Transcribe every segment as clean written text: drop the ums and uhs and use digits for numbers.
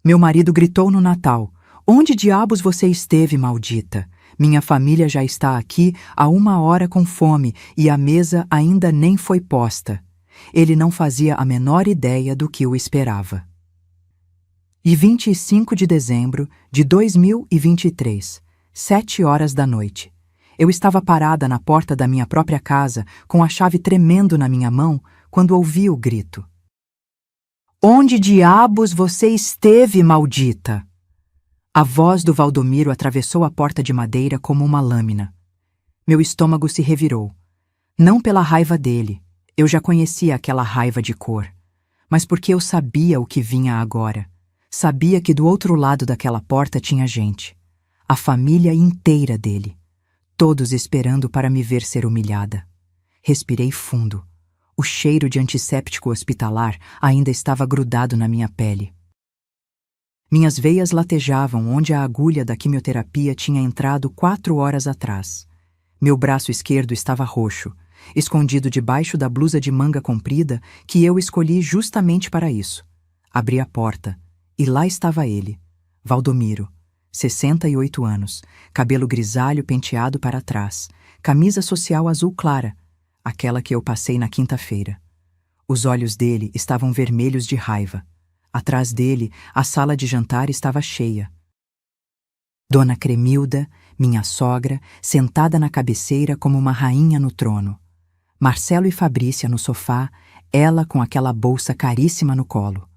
Meu marido gritou no Natal: "Onde diabos você esteve, maldita? Minha família já está aqui há 1 hora com fome e a mesa ainda nem foi posta." Ele não fazia a menor ideia do que o esperava. E 25 de dezembro de 2023, 7 horas da noite. Eu estava parada na porta da minha própria casa, com a chave tremendo na minha mão, quando ouvi o grito: "Onde diabos você esteve, maldita?" A voz do Valdomiro atravessou a porta de madeira como uma lâmina. Meu estômago se revirou. Não pela raiva dele, eu já conhecia aquela raiva de cor, mas porque eu sabia o que vinha agora. Sabia que do outro lado daquela porta tinha gente. A família inteira dele. Todos esperando para me ver ser humilhada. Respirei fundo. O cheiro de antisséptico hospitalar ainda estava grudado na minha pele. Minhas veias latejavam onde a agulha da quimioterapia tinha entrado 4 horas atrás. Meu braço esquerdo estava roxo, escondido debaixo da blusa de manga comprida que eu escolhi justamente para isso. Abri a porta e lá estava ele, Valdomiro, 68 anos, cabelo grisalho penteado para trás, camisa social azul clara, aquela que eu passei na quinta-feira. Os olhos dele estavam vermelhos de raiva. Atrás dele, a sala de jantar estava cheia. Dona Cremilda, minha sogra, sentada na cabeceira como uma rainha no trono. Marcelo e Fabrícia no sofá, ela com aquela bolsa caríssima no colo.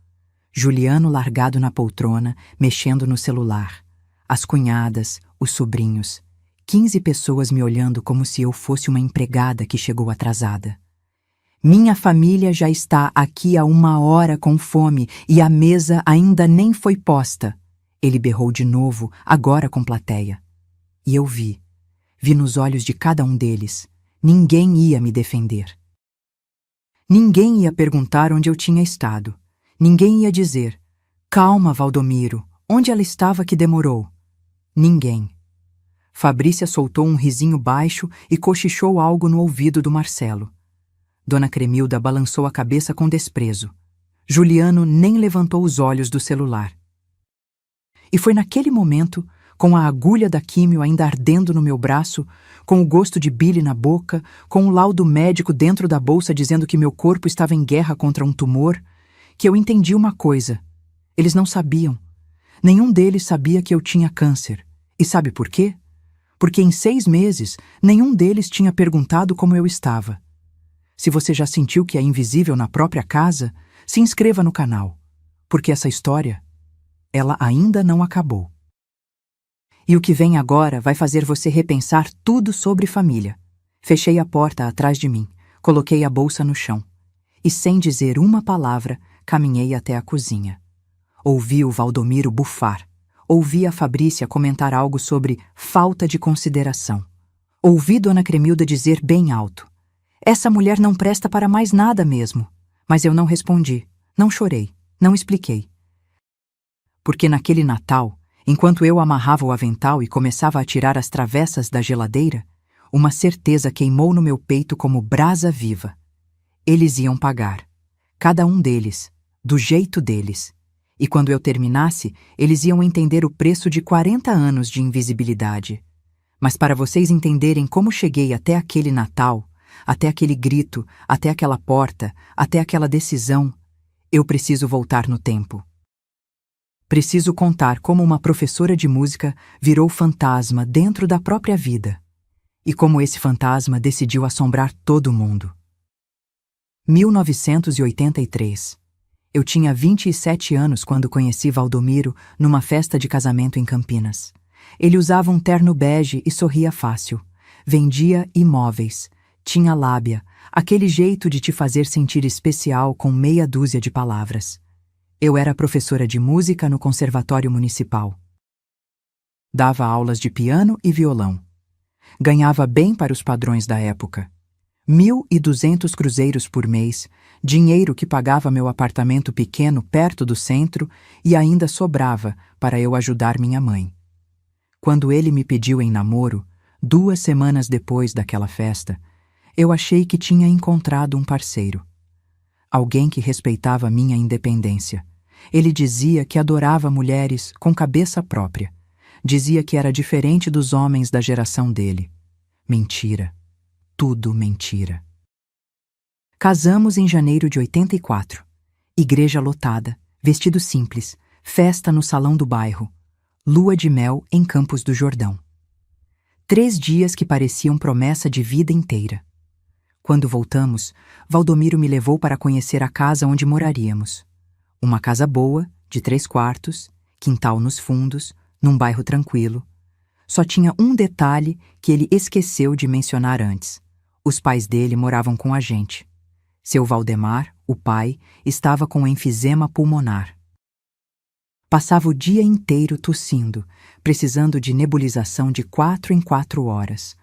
Juliano largado na poltrona, mexendo no celular. As cunhadas, os sobrinhos. 15 pessoas me olhando como se eu fosse uma empregada que chegou atrasada. Minha família já está aqui há 1 hora com fome e a mesa ainda nem foi posta. Ele berrou de novo, agora com plateia. E eu vi nos olhos de cada um deles. Ninguém ia me defender. Ninguém ia perguntar onde eu tinha estado. Ninguém ia dizer: "Calma, Valdomiro, onde ela estava que demorou?" Ninguém. Fabrícia soltou um risinho baixo e cochichou algo no ouvido do Marcelo. Dona Cremilda balançou a cabeça com desprezo. Juliano nem levantou os olhos do celular. E foi naquele momento, com a agulha da químio ainda ardendo no meu braço, com o gosto de bile na boca, com o laudo médico dentro da bolsa dizendo que meu corpo estava em guerra contra um tumor, que eu entendi uma coisa. Eles não sabiam. Nenhum deles sabia que eu tinha câncer. E sabe por quê? Porque em 6 meses, nenhum deles tinha perguntado como eu estava. Se você já sentiu que é invisível na própria casa, se inscreva no canal, porque essa história, ela ainda não acabou. E o que vem agora vai fazer você repensar tudo sobre família. Fechei a porta atrás de mim, coloquei a bolsa no chão e, sem dizer uma palavra, caminhei até a cozinha. Ouvi o Valdomiro bufar. Ouvi a Fabrícia comentar algo sobre falta de consideração. Ouvi Dona Cremilda dizer bem alto: "Essa mulher não presta para mais nada mesmo." Mas eu não respondi, não chorei, não expliquei. Porque naquele Natal, enquanto eu amarrava o avental e começava a tirar as travessas da geladeira, uma certeza queimou no meu peito como brasa viva. Eles iam pagar. Cada um deles, do jeito deles. E quando eu terminasse, eles iam entender o preço de 40 anos de invisibilidade. Mas para vocês entenderem como cheguei até aquele Natal, até aquele grito, até aquela porta, até aquela decisão, eu preciso voltar no tempo. Preciso contar como uma professora de música virou fantasma dentro da própria vida. E como esse fantasma decidiu assombrar todo mundo. 1983. Eu tinha 27 anos quando conheci Valdomiro numa festa de casamento em Campinas. Ele usava um terno bege e sorria fácil. Vendia imóveis. Tinha lábia, aquele jeito de te fazer sentir especial com meia dúzia de palavras. Eu era professora de música no Conservatório Municipal. Dava aulas de piano e violão. Ganhava bem para os padrões da época. 1.200 cruzeiros por mês, dinheiro que pagava meu apartamento pequeno perto do centro e ainda sobrava para eu ajudar minha mãe. Quando ele me pediu em namoro, 2 semanas depois daquela festa, eu achei que tinha encontrado um parceiro. Alguém que respeitava minha independência, Ele dizia que adorava mulheres com cabeça própria. Dizia que era diferente dos homens da geração dele. Mentira. Tudo mentira. Casamos em janeiro de 84. Igreja lotada, vestido simples, festa no salão do bairro, lua de mel em Campos do Jordão. 3 dias que pareciam promessa de vida inteira. Quando voltamos, Valdomiro me levou para conhecer a casa onde moraríamos. Uma casa boa, de 3 quartos, quintal nos fundos, num bairro tranquilo. Só tinha um detalhe que ele esqueceu de mencionar antes. Os pais dele moravam com a gente. Seu Valdemar, o pai, estava com enfisema pulmonar. Passava o dia inteiro tossindo, precisando de nebulização de 4 em 4 horas.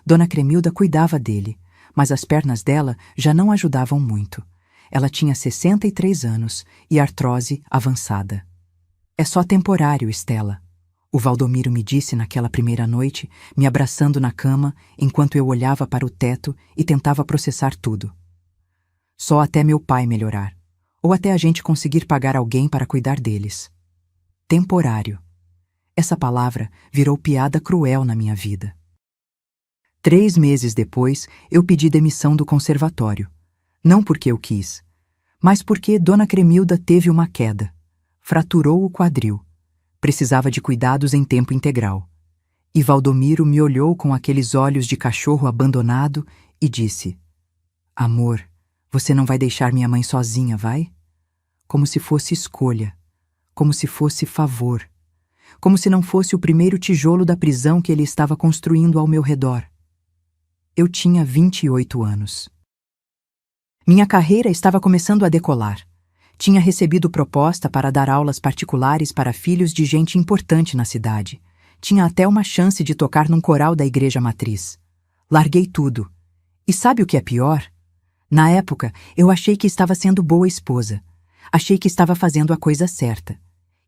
Dona Cremilda cuidava dele, mas as pernas dela já não ajudavam muito. Ela tinha 63 anos e artrose avançada. É só temporário, Estela. O Valdomiro me disse naquela primeira noite, me abraçando na cama, enquanto eu olhava para o teto e tentava processar tudo. Só até meu pai melhorar, ou até a gente conseguir pagar alguém para cuidar deles. Temporário. Essa palavra virou piada cruel na minha vida. 3 meses depois, eu pedi demissão do conservatório. Não porque eu quis, mas porque Dona Cremilda teve uma queda. Fraturou o quadril. Precisava de cuidados em tempo integral. E Valdomiro me olhou com aqueles olhos de cachorro abandonado e disse: Amor, você não vai deixar minha mãe sozinha, vai? Como se fosse escolha. Como se fosse favor. Como se não fosse o primeiro tijolo da prisão que ele estava construindo ao meu redor. Eu tinha 28 anos. Minha carreira estava começando a decolar. Tinha recebido proposta para dar aulas particulares para filhos de gente importante na cidade. Tinha até uma chance de tocar num coral da igreja matriz. Larguei tudo. E sabe o que é pior? Na época, eu achei que estava sendo boa esposa. Achei que estava fazendo a coisa certa.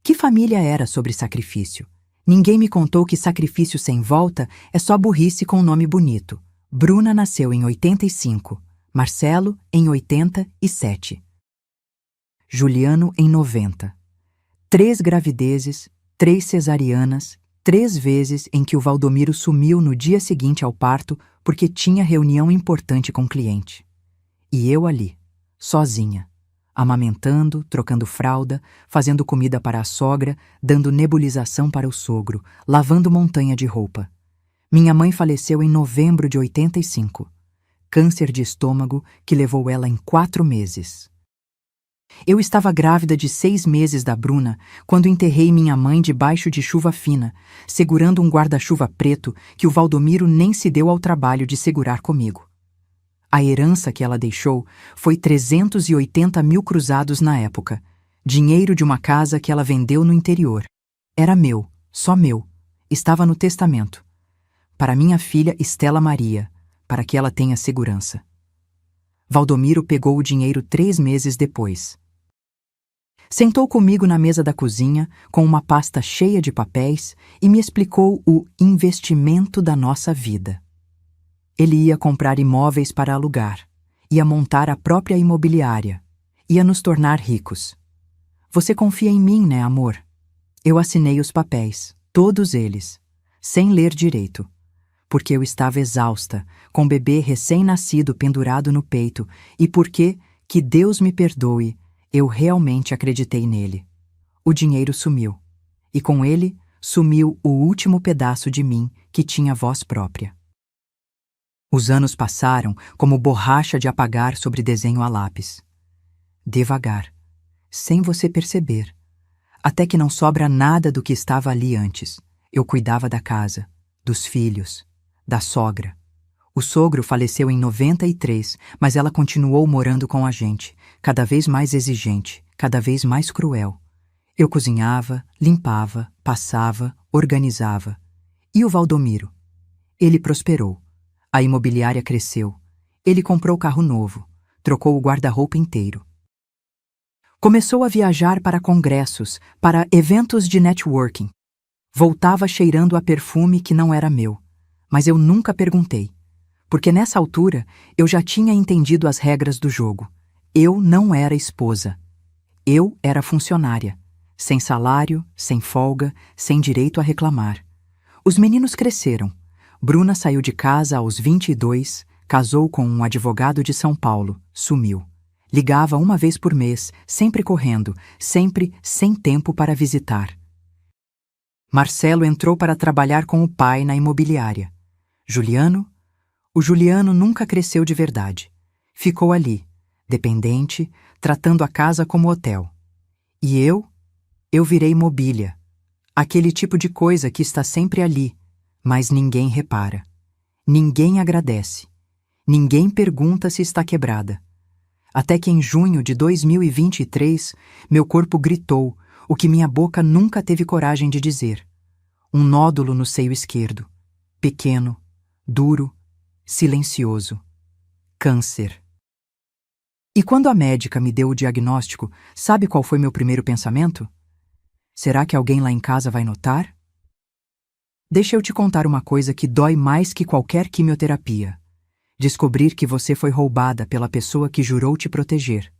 Que família era sobre sacrifício? Ninguém me contou que sacrifício sem volta é só burrice com um nome bonito. Bruna nasceu em 85, Marcelo em 87, Juliano em 90. 3 gravidezes, 3 cesarianas, 3 vezes em que o Valdomiro sumiu no dia seguinte ao parto porque tinha reunião importante com o cliente. E eu ali, sozinha, amamentando, trocando fralda, fazendo comida para a sogra, dando nebulização para o sogro, lavando montanha de roupa. Minha mãe faleceu em novembro de 85. Câncer de estômago que levou ela em 4 meses. Eu estava grávida de 6 meses da Bruna quando enterrei minha mãe debaixo de chuva fina, segurando um guarda-chuva preto que o Valdomiro nem se deu ao trabalho de segurar comigo. A herança que ela deixou foi 380 mil cruzados na época, dinheiro de uma casa que ela vendeu no interior. Era meu, só meu. Estava no testamento. Para minha filha Estela Maria, para que ela tenha segurança. Valdomiro pegou o dinheiro 3 meses depois. Sentou comigo na mesa da cozinha, com uma pasta cheia de papéis, e me explicou o investimento da nossa vida. Ele ia comprar imóveis para alugar, ia montar a própria imobiliária, ia nos tornar ricos. Você confia em mim, né, amor? Eu assinei os papéis, todos eles, sem ler direito, porque eu estava exausta, com o bebê recém-nascido pendurado no peito, e porque, que Deus me perdoe, eu realmente acreditei nele. O dinheiro sumiu, e com ele sumiu o último pedaço de mim que tinha voz própria. Os anos passaram como borracha de apagar sobre desenho a lápis. Devagar, sem você perceber, até que não sobra nada do que estava ali antes. Eu cuidava da casa, dos filhos, da sogra. O sogro faleceu em 93, mas ela continuou morando com a gente, cada vez mais exigente, cada vez mais cruel. Eu cozinhava, limpava, passava, organizava. E o Valdomiro? Ele prosperou. A imobiliária cresceu. Ele comprou carro novo, trocou o guarda-roupa inteiro. Começou a viajar para congressos, para eventos de networking. Voltava cheirando a perfume que não era meu, mas eu nunca perguntei, porque nessa altura eu já tinha entendido as regras do jogo. Eu não era esposa. Eu era funcionária, sem salário, sem folga, sem direito a reclamar. Os meninos cresceram. Bruna saiu de casa aos 22, casou com um advogado de São Paulo, sumiu. Ligava uma vez por mês, sempre correndo, sempre sem tempo para visitar. Marcelo entrou para trabalhar com o pai na imobiliária. Juliano? O Juliano nunca cresceu de verdade. Ficou ali, dependente, tratando a casa como hotel. E eu virei mobília. Aquele tipo de coisa que está sempre ali, mas ninguém repara. Ninguém agradece. Ninguém pergunta se está quebrada. Até que em junho de 2023, meu corpo gritou o que minha boca nunca teve coragem de dizer. Um nódulo no seio esquerdo. Pequeno, duro, silencioso. Câncer. E quando a médica me deu o diagnóstico, sabe qual foi meu primeiro pensamento? Será que alguém lá em casa vai notar? Deixa eu te contar uma coisa que dói mais que qualquer quimioterapia. Descobrir que você foi roubada pela pessoa que jurou te proteger.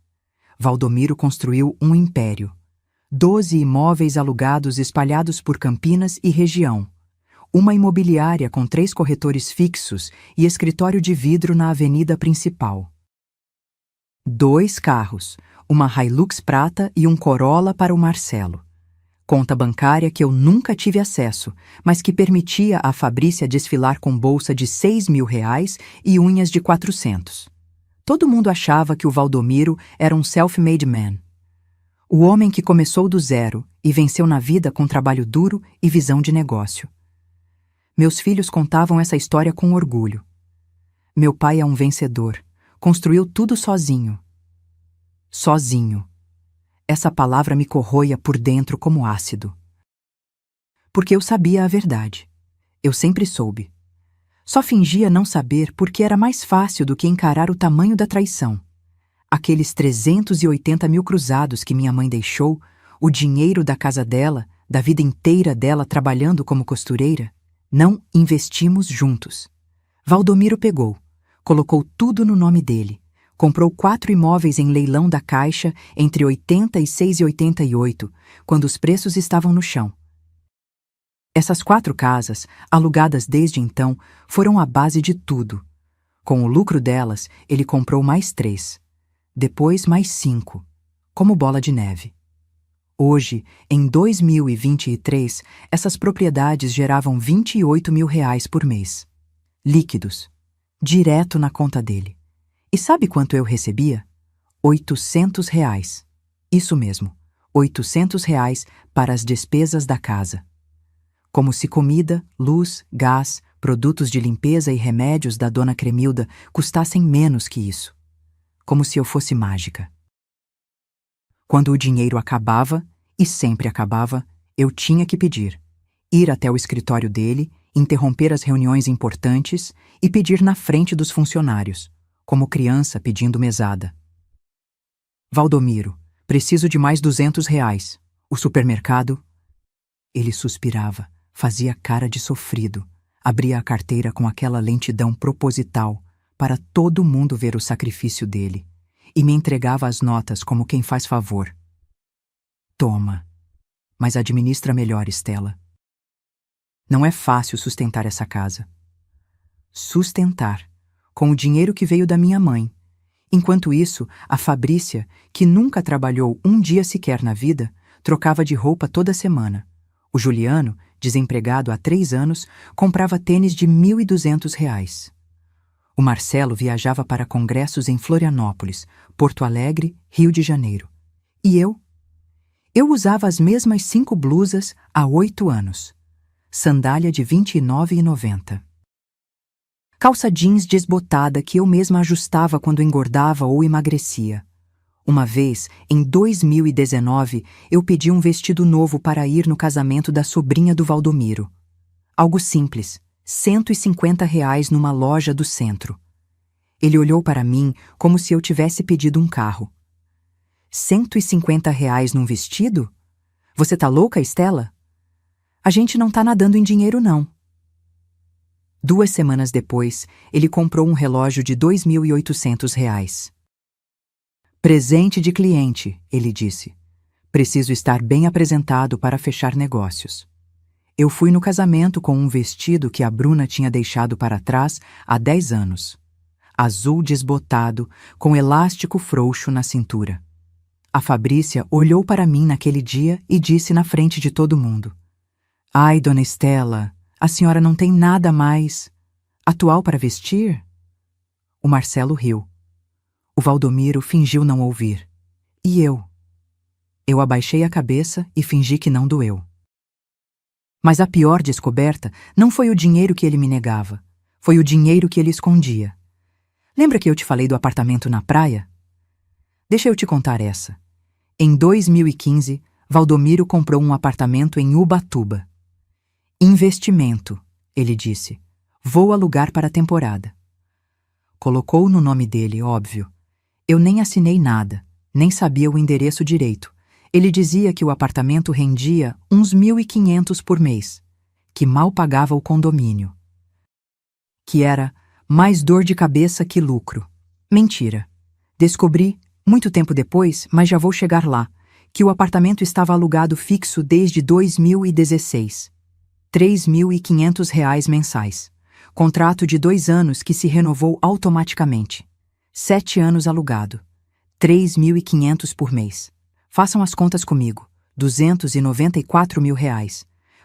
Valdomiro construiu um império. 12 imóveis alugados espalhados por Campinas e região. Uma imobiliária com 3 corretores fixos e escritório de vidro na avenida principal. 2 carros, uma Hilux prata e um Corolla para o Marcelo. Conta bancária que eu nunca tive acesso, mas que permitia a Fabrícia desfilar com bolsa de R$ 6.000 e unhas de 400. Todo mundo achava que o Valdomiro era um self-made man. O homem que começou do zero e venceu na vida com trabalho duro e visão de negócio. Meus filhos contavam essa história com orgulho. Meu pai é um vencedor. Construiu tudo sozinho. Sozinho. Essa palavra me corroia por dentro como ácido. Porque eu sabia a verdade. Eu sempre soube. Só fingia não saber porque era mais fácil do que encarar o tamanho da traição. Aqueles 380 mil cruzados que minha mãe deixou, o dinheiro da casa dela, da vida inteira dela trabalhando como costureira, não investimos juntos. Valdomiro pegou, colocou tudo no nome dele. Comprou 4 imóveis em leilão da Caixa entre 86 e 88, quando os preços estavam no chão. Essas 4 casas, alugadas desde então, foram a base de tudo. Com o lucro delas, ele comprou mais 3. Depois mais 5, como bola de neve. Hoje, em 2023, essas propriedades geravam R$ 28.000 por mês. Líquidos. Direto na conta dele. E sabe quanto eu recebia? R$ 800. Isso mesmo, R$ 800 para as despesas da casa. Como se comida, luz, gás, produtos de limpeza e remédios da dona Cremilda custassem menos que isso. Como se eu fosse mágica. Quando o dinheiro acabava, e sempre acabava, eu tinha que pedir. Ir até o escritório dele, interromper as reuniões importantes e pedir na frente dos funcionários, como criança pedindo mesada. Valdomiro, preciso de mais R$ 200. O supermercado? Ele suspirava, fazia cara de sofrido, abria a carteira com aquela lentidão proposital para todo mundo ver o sacrifício dele e me entregava as notas como quem faz favor. Toma, mas administra melhor, Estela. Não é fácil sustentar essa casa. Sustentar, com o dinheiro que veio da minha mãe. Enquanto isso, a Fabrícia, que nunca trabalhou um dia sequer na vida, trocava de roupa toda semana. O Juliano, desempregado há 3 anos, comprava tênis de R$ 1.200. O Marcelo viajava para congressos em Florianópolis, Porto Alegre, Rio de Janeiro. E eu? Eu usava as mesmas 5 blusas há 8 anos. Sandália de R$ 29,90. Calça jeans desbotada que eu mesma ajustava quando engordava ou emagrecia. Uma vez, em 2019, eu pedi um vestido novo para ir no casamento da sobrinha do Valdomiro. Algo simples, R$ 150 numa loja do centro. Ele olhou para mim como se eu tivesse pedido um carro. R$ 150 num vestido? Você tá louca, Estela? A gente não tá nadando em dinheiro, não. 2 semanas depois, ele comprou um relógio de R$ 2.800. Presente de cliente, ele disse. Preciso estar bem apresentado para fechar negócios. Eu fui no casamento com um vestido que a Bruna tinha deixado para trás há 10 anos. Azul desbotado, com elástico frouxo na cintura. A Fabrícia olhou para mim naquele dia e disse na frente de todo mundo: Ai, dona Estela, a senhora não tem nada mais atual para vestir? O Marcelo riu. O Valdomiro fingiu não ouvir. E eu? Eu abaixei a cabeça e fingi que não doeu. Mas a pior descoberta não foi o dinheiro que ele me negava, foi o dinheiro que ele escondia. Lembra que eu te falei do apartamento na praia? Deixa eu te contar essa. Em 2015, Valdomiro comprou um apartamento em Ubatuba. Investimento, ele disse. Vou alugar para a temporada. Colocou no nome dele, óbvio. Eu nem assinei nada, nem sabia o endereço direito. Ele dizia que o apartamento rendia uns 1.500 por mês, que mal pagava o condomínio. Que era mais dor de cabeça que lucro. Mentira. Descobri, muito tempo depois, mas já vou chegar lá, que o apartamento estava alugado fixo desde 2016. R$ 3.500 mensais. Contrato de 2 anos que se renovou automaticamente. 7 anos alugado. R$ 3.500 por mês. Façam as contas comigo. R$ 294 mil.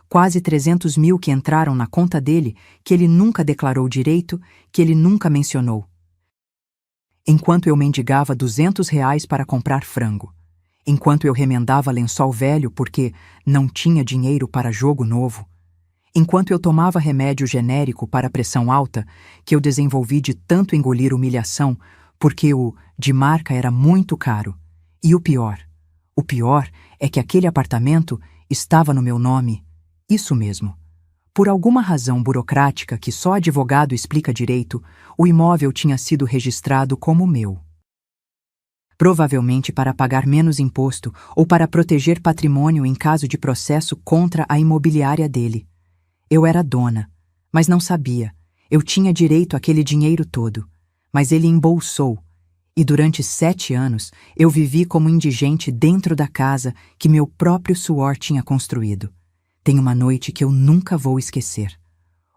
Quase 300 mil que entraram na conta dele, que ele nunca declarou direito, que ele nunca mencionou. Enquanto eu mendigava R$ 200 para comprar frango. Enquanto eu remendava lençol velho porque não tinha dinheiro para jogo novo. Enquanto eu tomava remédio genérico para pressão alta, que eu desenvolvi de tanto engolir humilhação, porque o de marca era muito caro. E o pior é que aquele apartamento estava no meu nome. Isso mesmo. Por alguma razão burocrática que só advogado explica direito, o imóvel tinha sido registrado como meu. Provavelmente para pagar menos imposto ou para proteger patrimônio em caso de processo contra a imobiliária dele. Eu era dona, mas não sabia. Eu tinha direito àquele dinheiro todo, mas ele embolsou. E durante 7 anos eu vivi como indigente dentro da casa que meu próprio suor tinha construído. Tem uma noite que eu nunca vou esquecer.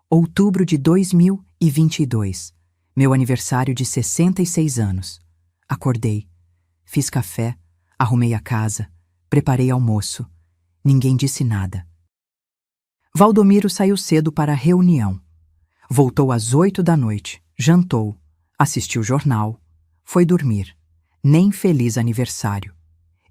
Outubro de 2022, meu aniversário de 66 anos. Acordei, fiz café, arrumei a casa, preparei almoço. Ninguém disse nada. Valdomiro saiu cedo para a reunião. Voltou às 8 da noite, jantou, assistiu jornal, foi dormir. Nem feliz aniversário.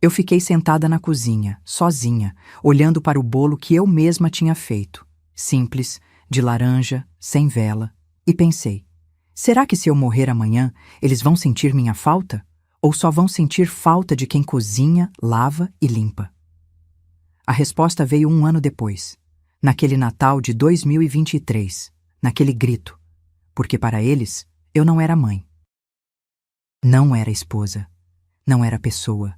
Eu fiquei sentada na cozinha, sozinha, olhando para o bolo que eu mesma tinha feito. Simples, de laranja, sem vela. E pensei, será que se eu morrer amanhã, eles vão sentir minha falta? Ou só vão sentir falta de quem cozinha, lava e limpa? A resposta veio 1 ano depois. Naquele Natal de 2023, naquele grito, porque para eles eu não era mãe. Não era esposa, não era pessoa,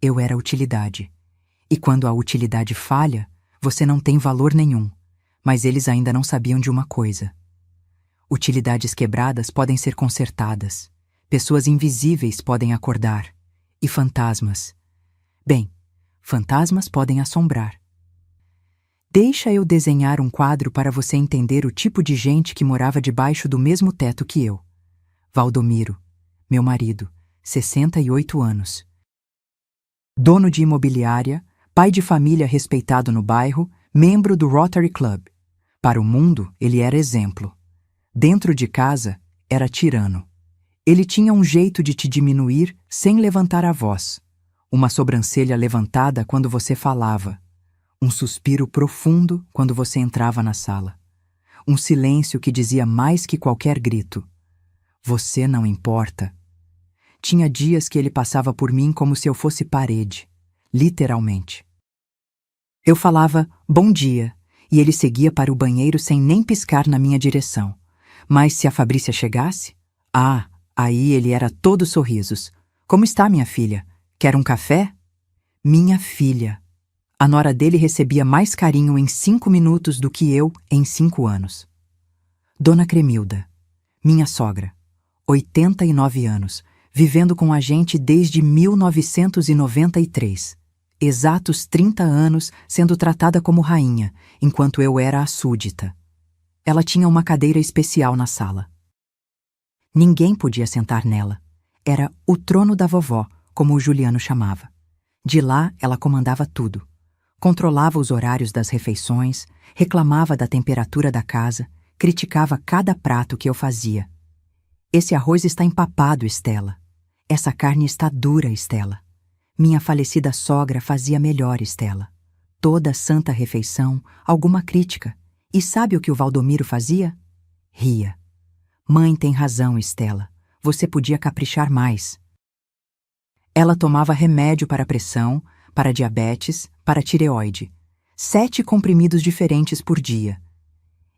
eu era utilidade. E quando a utilidade falha, você não tem valor nenhum, mas eles ainda não sabiam de uma coisa. Utilidades quebradas podem ser consertadas, pessoas invisíveis podem acordar, e fantasmas. Bem, fantasmas podem assombrar. Deixa eu desenhar um quadro para você entender o tipo de gente que morava debaixo do mesmo teto que eu. Valdomiro, meu marido, 68 anos. Dono de imobiliária, pai de família respeitado no bairro, membro do Rotary Club. Para o mundo, ele era exemplo. Dentro de casa, era tirano. Ele tinha um jeito de te diminuir sem levantar a voz. Uma sobrancelha levantada quando você falava. Um suspiro profundo quando você entrava na sala. Um silêncio que dizia mais que qualquer grito. Você não importa. Tinha dias que ele passava por mim como se eu fosse parede, literalmente. Eu falava, bom dia, e ele seguia para o banheiro sem nem piscar na minha direção. Mas se a Fabrícia chegasse? Aí ele era todo sorrisos. Como está, minha filha? Quer um café? Minha filha. A nora dele recebia mais carinho em 5 minutos do que eu em 5 anos. Dona Cremilda, minha sogra, 89 anos, vivendo com a gente desde 1993. Exatos 30 anos sendo tratada como rainha, enquanto eu era a súdita. Ela tinha uma cadeira especial na sala. Ninguém podia sentar nela. Era o trono da vovó, como o Juliano chamava. De lá, ela comandava tudo. Controlava os horários das refeições, reclamava da temperatura da casa, criticava cada prato que eu fazia. Esse arroz está empapado, Estela. Essa carne está dura, Estela. Minha falecida sogra fazia melhor, Estela. Toda santa refeição, alguma crítica. E sabe o que o Valdomiro fazia? Ria. Mãe tem razão, Estela. Você podia caprichar mais. Ela tomava remédio para pressão, para diabetes, para tireoide. 7 comprimidos diferentes por dia.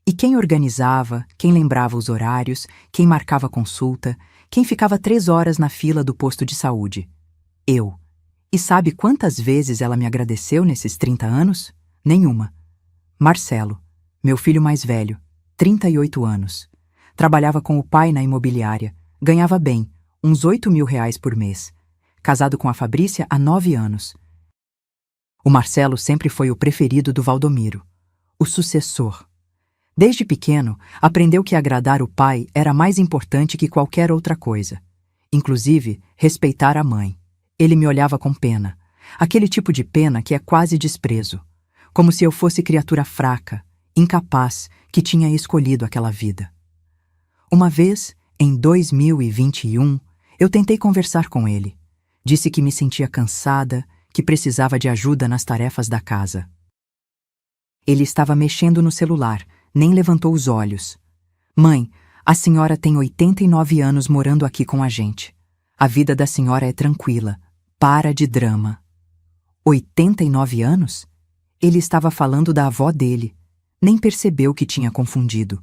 E quem organizava, quem lembrava os horários, quem marcava consulta, quem ficava 3 horas na fila do posto de saúde? Eu. E sabe quantas vezes ela me agradeceu nesses 30 anos? Nenhuma. Marcelo, meu filho mais velho, 38 anos. Trabalhava com o pai na imobiliária, ganhava bem, uns 8.000 por mês. Casado com a Fabrícia há 9 anos. O Marcelo sempre foi o preferido do Valdomiro, o sucessor. Desde pequeno, aprendeu que agradar o pai era mais importante que qualquer outra coisa, inclusive respeitar a mãe. Ele me olhava com pena, aquele tipo de pena que é quase desprezo, como se eu fosse criatura fraca, incapaz, que tinha escolhido aquela vida. Uma vez, em 2021, eu tentei conversar com ele. Disse que me sentia cansada, que precisava de ajuda nas tarefas da casa. Ele estava mexendo no celular, nem levantou os olhos. Mãe, a senhora tem 89 anos morando aqui com a gente. A vida da senhora é tranquila. Para de drama. 89 anos? Ele estava falando da avó dele. Nem percebeu que tinha confundido.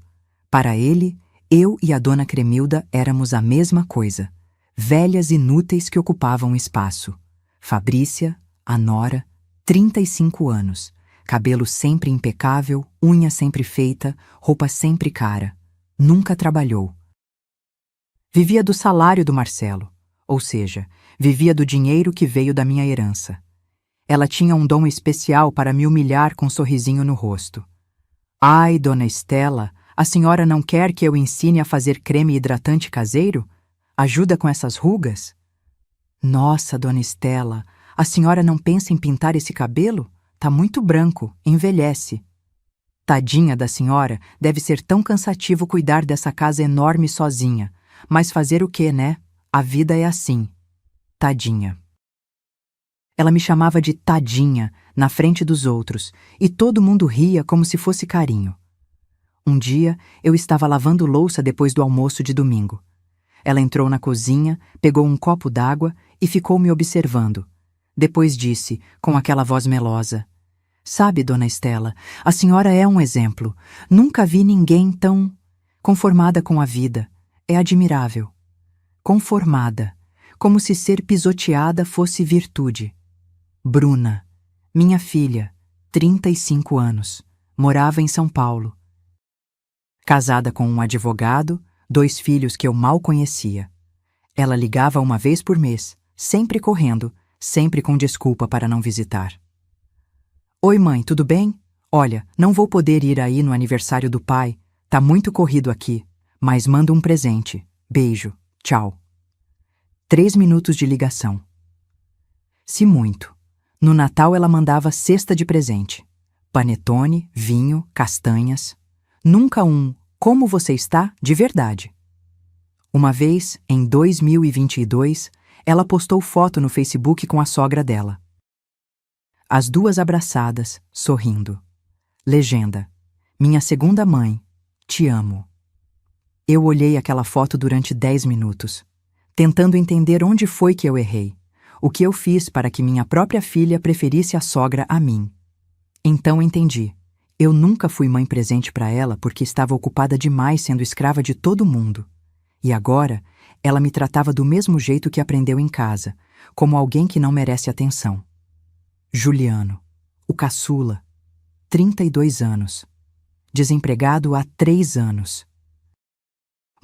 Para ele, eu e a dona Cremilda éramos a mesma coisa. Velhas inúteis que ocupavam espaço. Fabrícia, a nora, 35 anos. Cabelo sempre impecável, unha sempre feita, roupa sempre cara. Nunca trabalhou. Vivia do salário do Marcelo, ou seja, vivia do dinheiro que veio da minha herança. Ela tinha um dom especial para me humilhar com um sorrisinho no rosto. Ai, dona Estela, a senhora não quer que eu ensine a fazer creme hidratante caseiro? Ajuda com essas rugas? Nossa, dona Estela, a senhora não pensa em pintar esse cabelo? Tá muito branco, envelhece. Tadinha da senhora, deve ser tão cansativo cuidar dessa casa enorme sozinha. Mas fazer o quê, né? A vida é assim. Tadinha. Ela me chamava de tadinha na frente dos outros, e todo mundo ria como se fosse carinho. Um dia, eu estava lavando louça depois do almoço de domingo. Ela entrou na cozinha, pegou um copo d'água e ficou me observando. Depois disse, com aquela voz melosa: Sabe, dona Estela, a senhora é um exemplo. Nunca vi ninguém tão conformada com a vida. É admirável. Conformada, como se ser pisoteada fosse virtude. Bruna, minha filha, 35 anos, morava em São Paulo. Casada com um advogado, 2 filhos que eu mal conhecia. Ela ligava uma vez por mês, sempre correndo, sempre com desculpa para não visitar. Oi, mãe, tudo bem? Olha, não vou poder ir aí no aniversário do pai. Tá muito corrido aqui, mas mando um presente. Beijo. Tchau. 3 minutos de ligação. Se muito. No Natal ela mandava cesta de presente. Panetone, vinho, castanhas. Nunca um "Como você está?" de verdade. Uma vez, em 2022, ela postou foto no Facebook com a sogra dela. As duas abraçadas, sorrindo. Legenda: Minha segunda mãe, te amo. Eu olhei aquela foto durante 10 minutos, tentando entender onde foi que eu errei, o que eu fiz para que minha própria filha preferisse a sogra a mim. Então entendi. Eu nunca fui mãe presente para ela porque estava ocupada demais sendo escrava de todo mundo. E agora, ela me tratava do mesmo jeito que aprendeu em casa, como alguém que não merece atenção. Juliano, o caçula, 32 anos. Desempregado há 3 anos.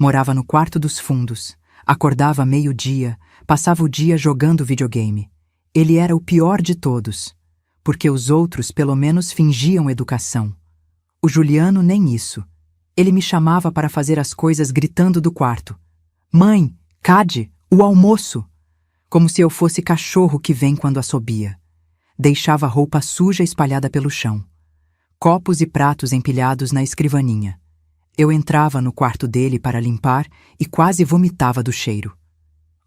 Morava no quarto dos fundos, Acordava meio-dia, passava o dia jogando videogame. Ele era o pior de todos, porque os outros pelo menos fingiam educação. O Juliano nem isso. Ele me chamava para fazer as coisas gritando do quarto. Mãe, Cade, o almoço! Como se eu fosse cachorro que vem quando assobia. Deixava roupa suja espalhada pelo chão. Copos e pratos empilhados na escrivaninha. Eu entrava no quarto dele para limpar e quase vomitava do cheiro.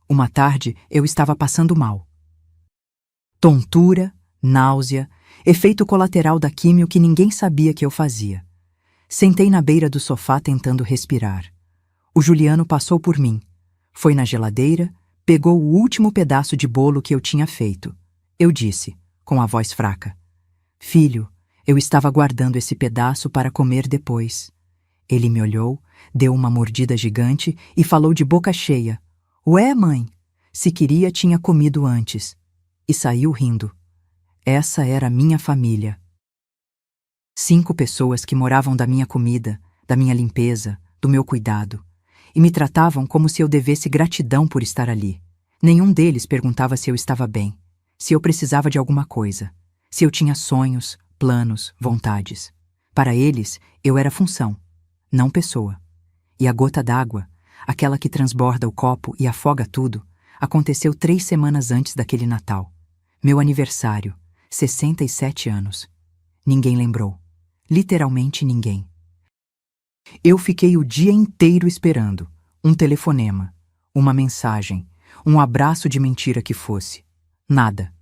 Uma tarde eu estava passando mal. Tontura, náusea, efeito colateral da químio que ninguém sabia que eu fazia. Sentei na beira do sofá tentando respirar. O Juliano passou por mim. Foi na geladeira, pegou o último pedaço de bolo que eu tinha feito. Eu disse, com a voz fraca: Filho, eu estava guardando esse pedaço para comer depois. Ele me olhou, deu uma mordida gigante e falou de boca cheia: Ué, mãe, se queria tinha comido antes. E saiu rindo. Essa era a minha família. 5 pessoas que moravam da minha comida, da minha limpeza, do meu cuidado, e me tratavam como se eu devesse gratidão por estar ali. Nenhum deles perguntava se eu estava bem, se eu precisava de alguma coisa, se eu tinha sonhos, planos, vontades. Para eles, eu era função, não pessoa. E a gota d'água, aquela que transborda o copo e afoga tudo, aconteceu 3 semanas antes daquele Natal. Meu aniversário, 67 anos. Ninguém lembrou. Literalmente ninguém. Eu fiquei o dia inteiro esperando. Um telefonema, uma mensagem, um abraço de mentira que fosse. Nada.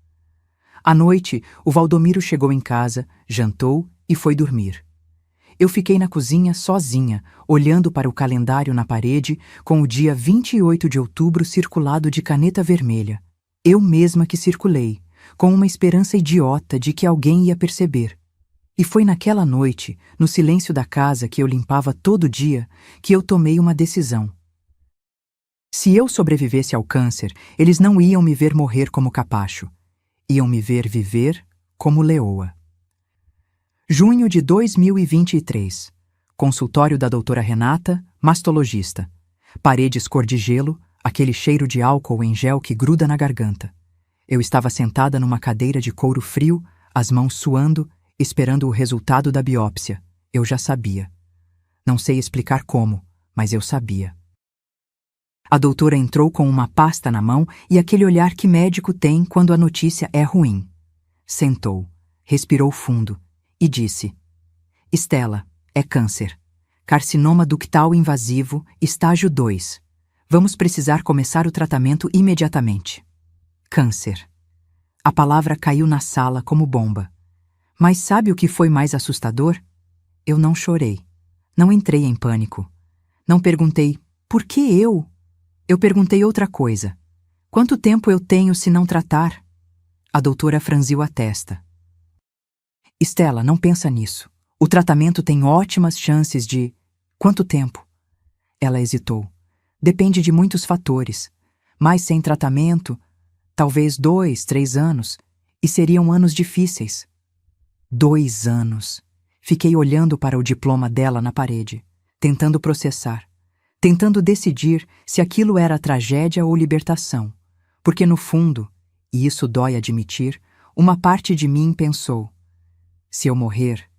À noite, o Valdomiro chegou em casa, jantou e foi dormir. Eu fiquei na cozinha sozinha, olhando para o calendário na parede, com o dia 28 de outubro circulado de caneta vermelha. Eu mesma que circulei, com uma esperança idiota de que alguém ia perceber. E foi naquela noite, no silêncio da casa que eu limpava todo dia, que eu tomei uma decisão. Se eu sobrevivesse ao câncer, eles não iam me ver morrer como capacho. Iam me ver viver como leoa. Junho de 2023. Consultório da doutora Renata, mastologista. Paredes cor de gelo, aquele cheiro de álcool em gel que gruda na garganta. Eu estava sentada numa cadeira de couro frio, as mãos suando, esperando o resultado da biópsia. Eu já sabia. Não sei explicar como, mas eu sabia. A doutora entrou com uma pasta na mão e aquele olhar que médico tem quando a notícia é ruim. Sentou, respirou fundo e disse: Estela, é câncer. Carcinoma ductal invasivo, estágio 2. Vamos precisar começar o tratamento imediatamente. Câncer. A palavra caiu na sala como bomba. Mas sabe o que foi mais assustador? Eu não chorei. Não entrei em pânico. Não perguntei, por que eu? Eu perguntei outra coisa. Quanto tempo eu tenho se não tratar? A doutora franziu a testa. Estela, não pensa nisso. O tratamento tem ótimas chances de... Quanto tempo? Ela hesitou. Depende de muitos fatores. Mas sem tratamento, talvez 2, 3 anos. E seriam anos difíceis. 2 anos. Fiquei olhando para o diploma dela na parede, tentando processar, tentando decidir se aquilo era tragédia ou libertação. Porque no fundo, e isso dói admitir, uma parte de mim pensou: se eu morrer,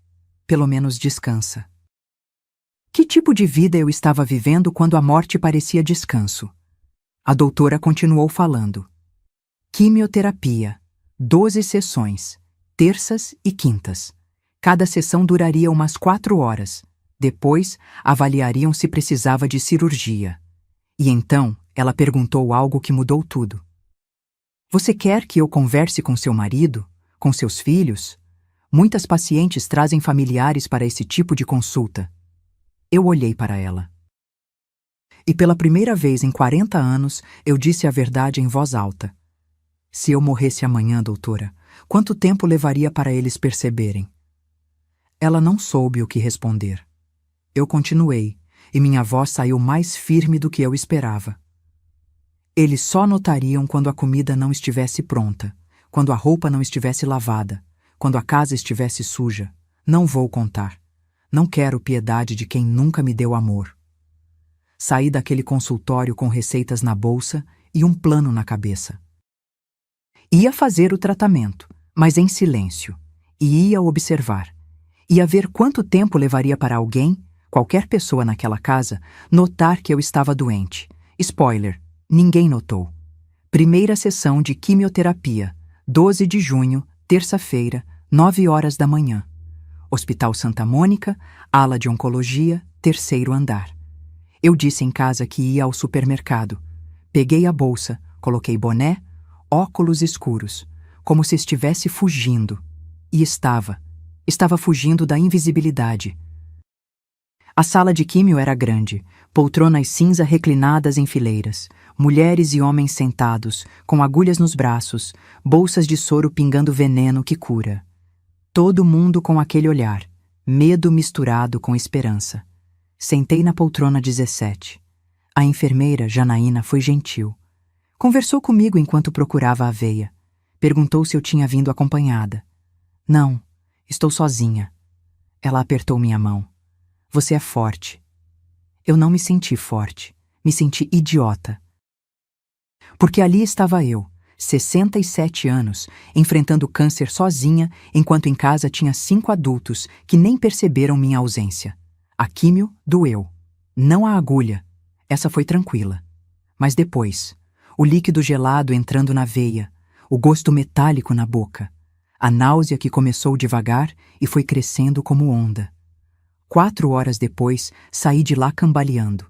pelo menos descansa. Que tipo de vida eu estava vivendo quando a morte parecia descanso? A doutora continuou falando. Quimioterapia, 12 sessões, terças e quintas. Cada sessão duraria umas 4 horas. Depois, avaliariam se precisava de cirurgia. E então, ela perguntou algo que mudou tudo. Você quer que eu converse com seu marido? Com seus filhos? Muitas pacientes trazem familiares para esse tipo de consulta. Eu olhei para ela. E pela primeira vez em 40 anos, eu disse a verdade em voz alta. Se eu morresse amanhã, doutora, quanto tempo levaria para eles perceberem? Ela não soube o que responder. Eu continuei, e minha voz saiu mais firme do que eu esperava. Eles só notariam quando a comida não estivesse pronta, quando a roupa não estivesse lavada, quando a casa estivesse suja. Não vou contar. Não quero piedade de quem nunca me deu amor. Saí daquele consultório com receitas na bolsa e um plano na cabeça. Ia fazer o tratamento, mas em silêncio, e ia observar. Ia ver quanto tempo levaria para alguém, qualquer pessoa naquela casa, notar que eu estava doente. Spoiler, ninguém notou. Primeira sessão de quimioterapia, 12 de junho, terça-feira, 9 horas da manhã. Hospital Santa Mônica, ala de oncologia, terceiro andar. Eu disse em casa que ia ao supermercado. Peguei a bolsa, coloquei boné, óculos escuros, como se estivesse fugindo. E estava fugindo da invisibilidade. A sala de químio era grande, poltronas cinza reclinadas em fileiras, mulheres e homens sentados, com agulhas nos braços, bolsas de soro pingando veneno que cura. Todo mundo com aquele olhar, medo misturado com esperança. Sentei na poltrona 17. A enfermeira, Janaína, foi gentil. Conversou comigo enquanto procurava a aveia. Perguntou se eu tinha vindo acompanhada. Não, estou sozinha. Ela apertou minha mão. Você é forte. Eu não me senti forte. Me senti idiota. Porque ali estava eu, 67 anos, enfrentando câncer sozinha, enquanto em casa tinha 5 adultos que nem perceberam minha ausência. A químio doeu. Não a agulha. Essa foi tranquila. Mas depois, o líquido gelado entrando na veia, o gosto metálico na boca, a náusea que começou devagar e foi crescendo como onda. 4 horas depois, saí de lá cambaleando.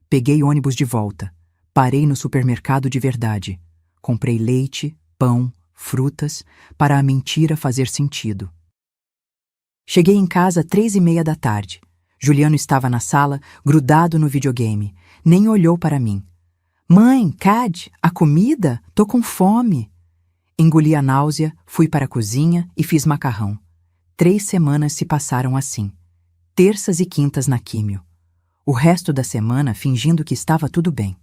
Peguei ônibus de volta. Parei no supermercado de verdade. Comprei leite, pão, frutas, para a mentira fazer sentido. Cheguei em casa 3:30 da tarde. Juliano estava na sala, grudado no videogame. Nem olhou para mim. Mãe, Cad, a comida? Tô com fome. Engoli a náusea, fui para a cozinha e fiz macarrão. 3 semanas se passaram assim. Terças e quintas na químio. O resto da semana fingindo que estava tudo bem.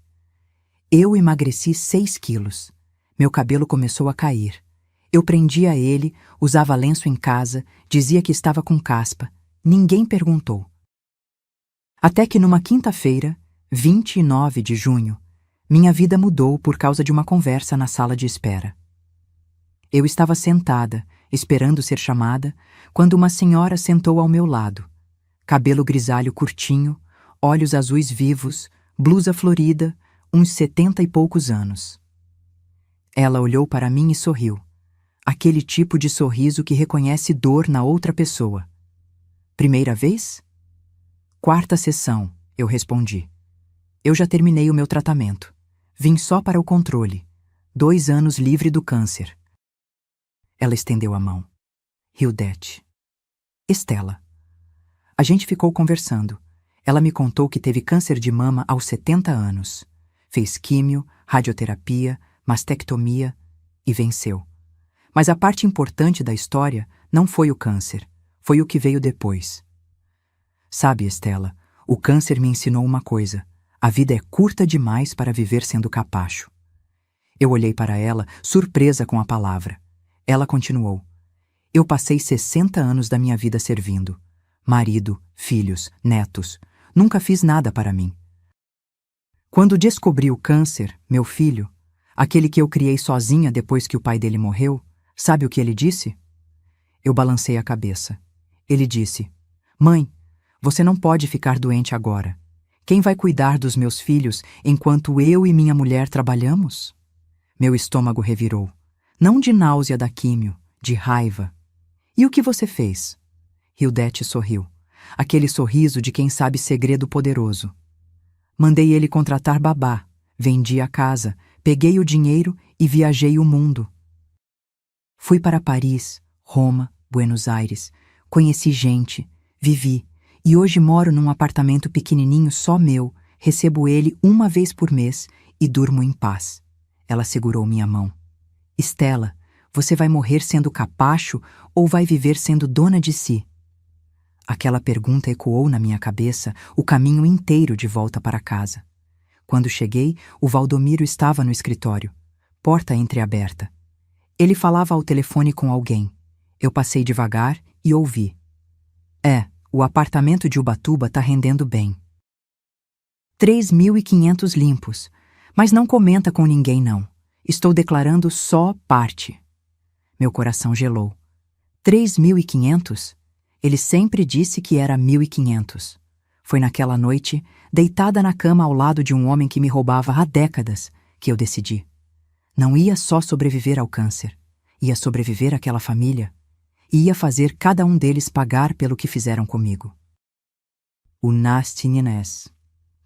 Eu emagreci 6 quilos. Meu cabelo começou a cair. Eu prendia ele, usava lenço em casa, dizia que estava com caspa. Ninguém perguntou. Até que numa quinta-feira, 29 de junho, minha vida mudou por causa de uma conversa na sala de espera. Eu estava sentada, esperando ser chamada, quando uma senhora sentou ao meu lado. Cabelo grisalho curtinho, olhos azuis vivos, blusa florida, uns 70 e poucos anos. Ela olhou para mim e sorriu. Aquele tipo de sorriso que reconhece dor na outra pessoa. Primeira vez? 4ª sessão, eu respondi. Eu já terminei o meu tratamento. Vim só para o controle. 2 anos livre do câncer. Ela estendeu a mão. Hildete. Estela. A gente ficou conversando. Ela me contou que teve câncer de mama aos 70 anos. Fez químio, radioterapia, mastectomia e venceu. Mas a parte importante da história não foi o câncer, foi o que veio depois. Sabe, Estela, o câncer me ensinou uma coisa. A vida é curta demais para viver sendo capacho. Eu olhei para ela, surpresa com a palavra. Ela continuou. Eu passei 60 anos da minha vida servindo. Marido, filhos, netos. Nunca fiz nada para mim. Quando descobri o câncer, meu filho, aquele que eu criei sozinha depois que o pai dele morreu, sabe o que ele disse? Eu balancei a cabeça. Ele disse, Mãe, você não pode ficar doente agora. Quem vai cuidar dos meus filhos enquanto eu e minha mulher trabalhamos? Meu estômago revirou. Não de náusea da químio, de raiva. E o que você fez? Hildete sorriu. Aquele sorriso de quem sabe segredo poderoso. Mandei ele contratar babá, vendi a casa, peguei o dinheiro e viajei o mundo. Fui para Paris, Roma, Buenos Aires, conheci gente, vivi, e hoje moro num apartamento pequenininho só meu, recebo ele 1 vez por mês e durmo em paz. Ela segurou minha mão. Estela, você vai morrer sendo capacho ou vai viver sendo dona de si? Aquela pergunta ecoou na minha cabeça o caminho inteiro de volta para casa. Quando cheguei, o Valdomiro estava no escritório, porta entreaberta. Ele falava ao telefone com alguém. Eu passei devagar e ouvi. O apartamento de Ubatuba tá rendendo bem. 3.500 limpos. Mas não comenta com ninguém, não. Estou declarando só parte. Meu coração gelou. 3.500? Ele sempre disse que era 1.500. Foi naquela noite, deitada na cama ao lado de um homem que me roubava há décadas, que eu decidi. Não ia só sobreviver ao câncer. Ia sobreviver àquela família. E ia fazer cada um deles pagar pelo que fizeram comigo. O Nastinines.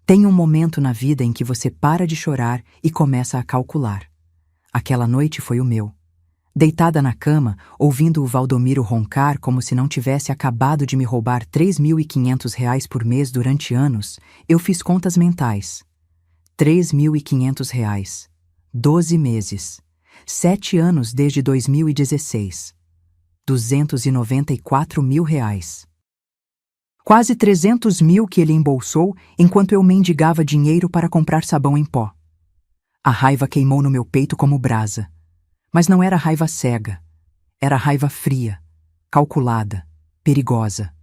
Tem um momento na vida em que você para de chorar e começa a calcular. Aquela noite foi o meu. Deitada na cama, ouvindo o Valdomiro roncar como se não tivesse acabado de me roubar R$ 3.500 por mês durante anos, eu fiz contas mentais. R$ 3.500. 12 meses. 7 anos desde 2016. R$ 294.000. Quase 300 mil que ele embolsou enquanto eu mendigava dinheiro para comprar sabão em pó. A raiva queimou no meu peito como brasa. Mas não era raiva cega. Era raiva fria, calculada, perigosa.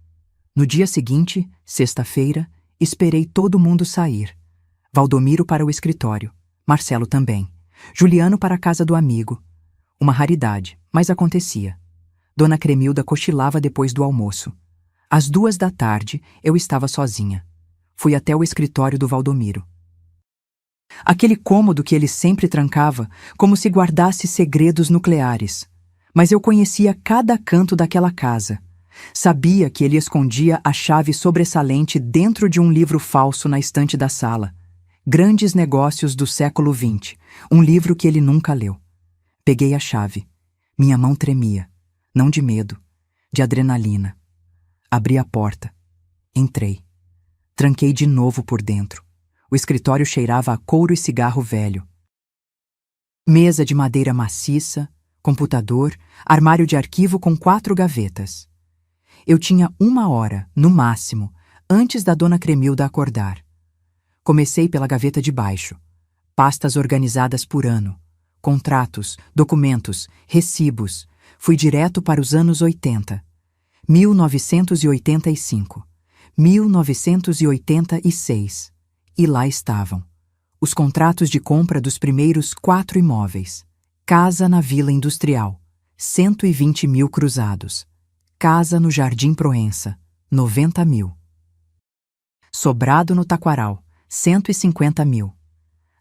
No dia seguinte, sexta-feira, esperei todo mundo sair. Valdomiro para o escritório, Marcelo também, Juliano para a casa do amigo. Uma raridade, mas acontecia. Dona Cremilda cochilava depois do almoço. Às 2 da tarde, eu estava sozinha. Fui até o escritório do Valdomiro. Aquele cômodo que ele sempre trancava, como se guardasse segredos nucleares. Mas eu conhecia cada canto daquela casa. Sabia que ele escondia a chave sobressalente dentro de um livro falso na estante da sala. Grandes Negócios do Século XX, um livro que ele nunca leu. Peguei a chave. Minha mão tremia. Não de medo, de adrenalina. Abri a porta. Entrei. Tranquei de novo por dentro. O escritório cheirava a couro e cigarro velho. Mesa de madeira maciça, computador, armário de arquivo com 4 gavetas. Eu tinha 1 hora, no máximo, antes da dona Cremilda acordar. Comecei pela gaveta de baixo. Pastas organizadas por ano. Contratos, documentos, recibos. Fui direto para os anos 80. 1985. 1986. E lá estavam. Os contratos de compra dos primeiros 4 imóveis. Casa na Vila Industrial, 120 mil cruzados. Casa no Jardim Proença, 90 mil. Sobrado no Taquaral, 150 mil.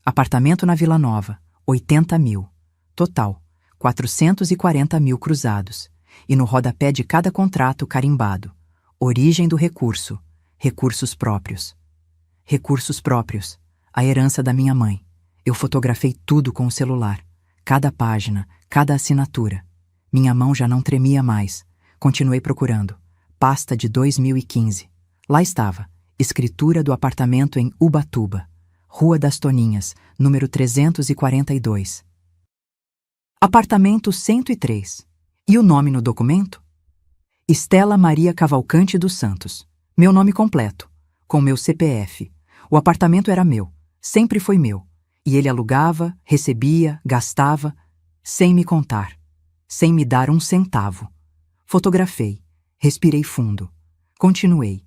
Apartamento na Vila Nova, 80 mil. Total, 440 mil cruzados. E no rodapé de cada contrato carimbado. Origem do recurso. Recursos próprios. Recursos próprios. A herança da minha mãe. Eu fotografei tudo com o celular. Cada página, cada assinatura. Minha mão já não tremia mais. Continuei procurando. Pasta de 2015. Lá estava. Escritura do apartamento em Ubatuba. Rua das Toninhas, número 342. Apartamento 103. E o nome no documento? Estela Maria Cavalcante dos Santos. Meu nome completo. Com meu CPF. O apartamento era meu. Sempre foi meu. E ele alugava, recebia, gastava, sem me contar. Sem me dar um centavo. Fotografei. Respirei fundo. Continuei.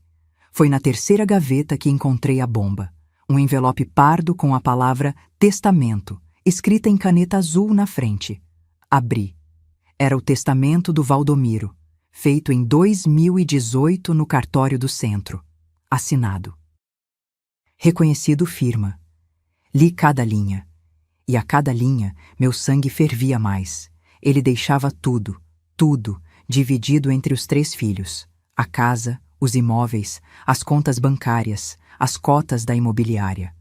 Foi na 3ª gaveta que encontrei a bomba. Um envelope pardo com a palavra testamento, escrita em caneta azul na frente. Abri. Era o testamento do Valdomiro, feito em 2018 no cartório do centro. Assinado. Reconhecido firma. Li cada linha. E a cada linha, meu sangue fervia mais. Ele deixava tudo, tudo, dividido entre os 3 filhos. A casa, os imóveis, as contas bancárias, as cotas da imobiliária.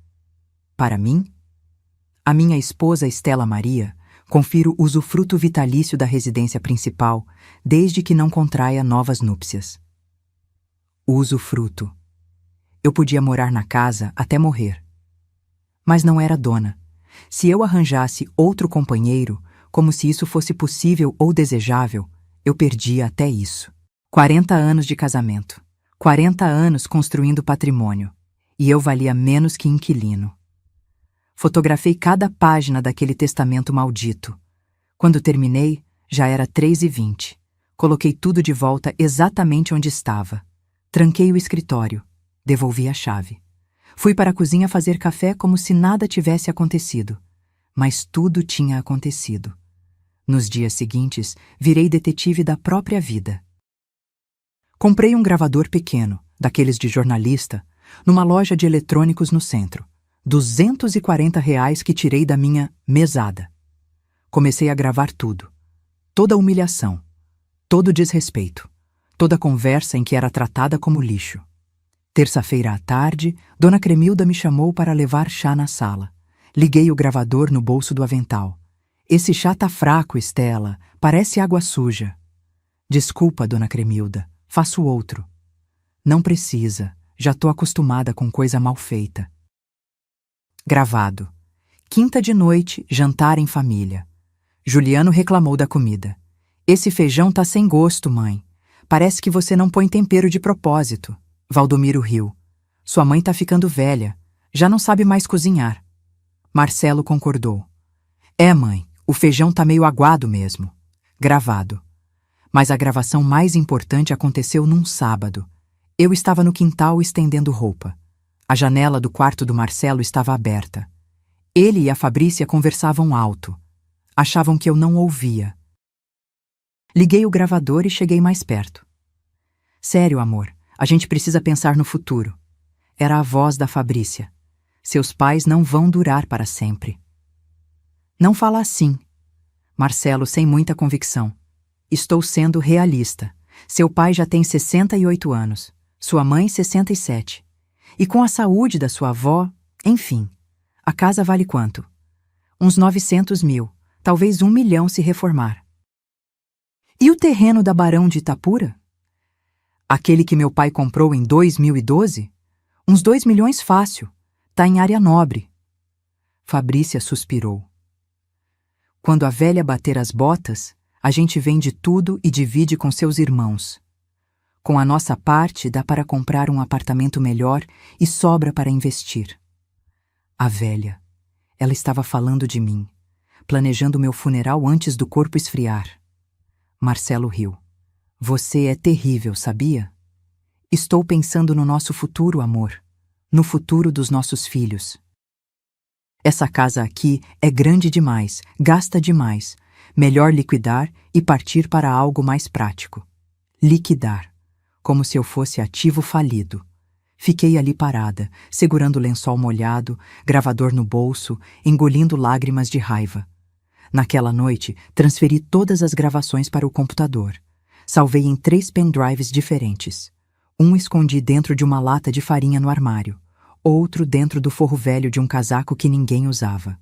Para mim? A minha esposa Estela Maria, confiro usufruto vitalício da residência principal, desde que não contraia novas núpcias. Usufruto. Eu podia morar na casa até morrer. Mas não era dona. Se eu arranjasse outro companheiro, como se isso fosse possível ou desejável, eu perdia até isso. 40 anos de casamento. 40 anos construindo patrimônio. E eu valia menos que inquilino. Fotografei cada página daquele testamento maldito. Quando terminei, já era 3h20. Coloquei tudo de volta exatamente onde estava. Tranquei o escritório. Devolvi a chave. Fui para a cozinha fazer café como se nada tivesse acontecido. Mas tudo tinha acontecido. Nos dias seguintes, virei detetive da própria vida. Comprei um gravador pequeno, daqueles de jornalista, numa loja de eletrônicos no centro. R$ 240 que tirei da minha mesada. Comecei a gravar tudo. Toda humilhação, todo desrespeito, toda conversa em que era tratada como lixo. Terça-feira à tarde, Dona Cremilda me chamou para levar chá na sala. Liguei o gravador no bolso do avental. Esse chá tá fraco, Estela. Parece água suja. Desculpa, Dona Cremilda. Faço outro. Não precisa. Já tô acostumada com coisa mal feita. Gravado. Quinta de noite, jantar em família. Juliano reclamou da comida. Esse feijão tá sem gosto, mãe. Parece que você não põe tempero de propósito. Valdomiro riu. Sua mãe tá ficando velha. Já não sabe mais cozinhar. Marcelo concordou. É, mãe, o feijão tá meio aguado mesmo. Gravado. Mas a gravação mais importante aconteceu num sábado. Eu estava no quintal estendendo roupa. A janela do quarto do Marcelo estava aberta. Ele e a Fabrícia conversavam alto. Achavam que eu não ouvia. Liguei o gravador e cheguei mais perto. Sério, amor, a gente precisa pensar no futuro. Era a voz da Fabrícia. Seus pais não vão durar para sempre. Não fala assim. Marcelo, sem muita convicção. Estou sendo realista. Seu pai já tem 68 anos. Sua mãe, 67. E com a saúde da sua avó, enfim. A casa vale quanto? Uns 900 mil. Talvez 1 milhão se reformar. E o terreno da Barão de Itapura? Aquele que meu pai comprou em 2012? Uns 2 milhões fácil. Tá em área nobre. Fabrícia suspirou. Quando a velha bater as botas, a gente vende tudo e divide com seus irmãos. Com a nossa parte, dá para comprar um apartamento melhor e sobra para investir. A velha. Ela estava falando de mim, planejando meu funeral antes do corpo esfriar. Marcelo riu. Você é terrível, sabia? Estou pensando no nosso futuro, amor. No futuro dos nossos filhos. Essa casa aqui é grande demais, gasta demais. Melhor liquidar e partir para algo mais prático. Liquidar. Como se eu fosse ativo falido. Fiquei ali parada, segurando o lençol molhado, gravador no bolso, engolindo lágrimas de raiva. Naquela noite, transferi todas as gravações para o computador. Salvei em 3 pendrives diferentes. Um escondi dentro de uma lata de farinha no armário. Outro dentro do forro velho de um casaco que ninguém usava.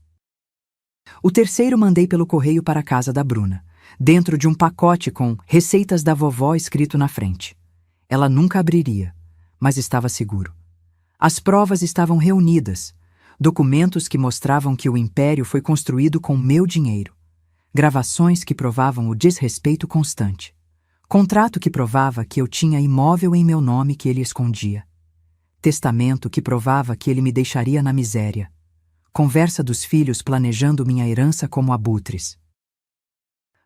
O terceiro mandei pelo correio para a casa da Bruna, dentro de um pacote com receitas da vovó escrito na frente. Ela nunca abriria, mas estava seguro. As provas estavam reunidas, documentos que mostravam que o império foi construído com meu dinheiro, gravações que provavam o desrespeito constante, contrato que provava que eu tinha imóvel em meu nome que ele escondia, testamento que provava que ele me deixaria na miséria, conversa dos filhos planejando minha herança como abutres.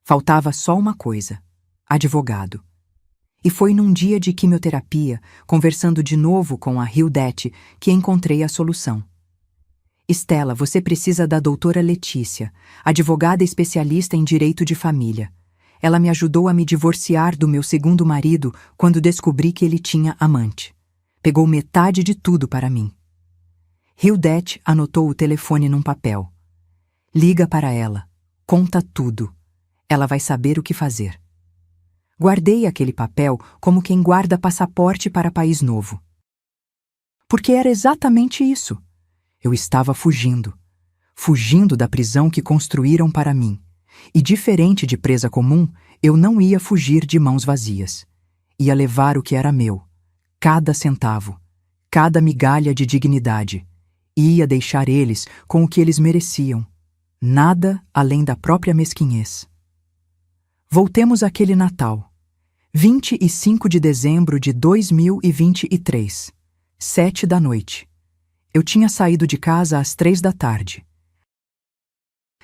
Faltava só uma coisa: advogado. E foi num dia de quimioterapia, conversando de novo com a Hildete, que encontrei a solução. Estela, você precisa da doutora Letícia, advogada especialista em direito de família. Ela me ajudou a me divorciar do meu segundo marido quando descobri que ele tinha amante. Pegou metade de tudo para mim. Hildete anotou o telefone num papel. Liga para ela. Conta tudo. Ela vai saber o que fazer. Guardei aquele papel como quem guarda passaporte para país novo. Porque era exatamente isso. Eu estava fugindo. Fugindo da prisão que construíram para mim. E diferente de presa comum, eu não ia fugir de mãos vazias. Ia levar o que era meu. Cada centavo. Cada migalha de dignidade. E ia deixar eles com o que eles mereciam. Nada além da própria mesquinhez. Voltemos àquele Natal. 25 de dezembro de 2023. 7 da noite. Eu tinha saído de casa às 3 da tarde.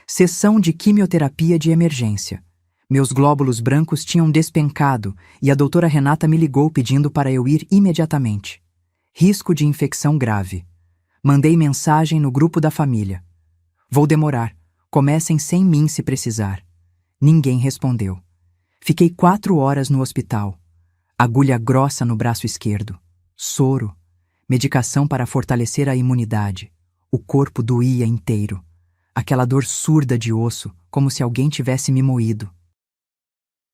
Sessão de quimioterapia de emergência. Meus glóbulos brancos tinham despencado e a doutora Renata me ligou pedindo para eu ir imediatamente. Risco de infecção grave. Mandei mensagem no grupo da família. Vou demorar. Comecem sem mim se precisar. Ninguém respondeu. Fiquei 4 horas no hospital. Agulha grossa no braço esquerdo. Soro. Medicação para fortalecer a imunidade. O corpo doía inteiro. Aquela dor surda de osso, como se alguém tivesse me moído.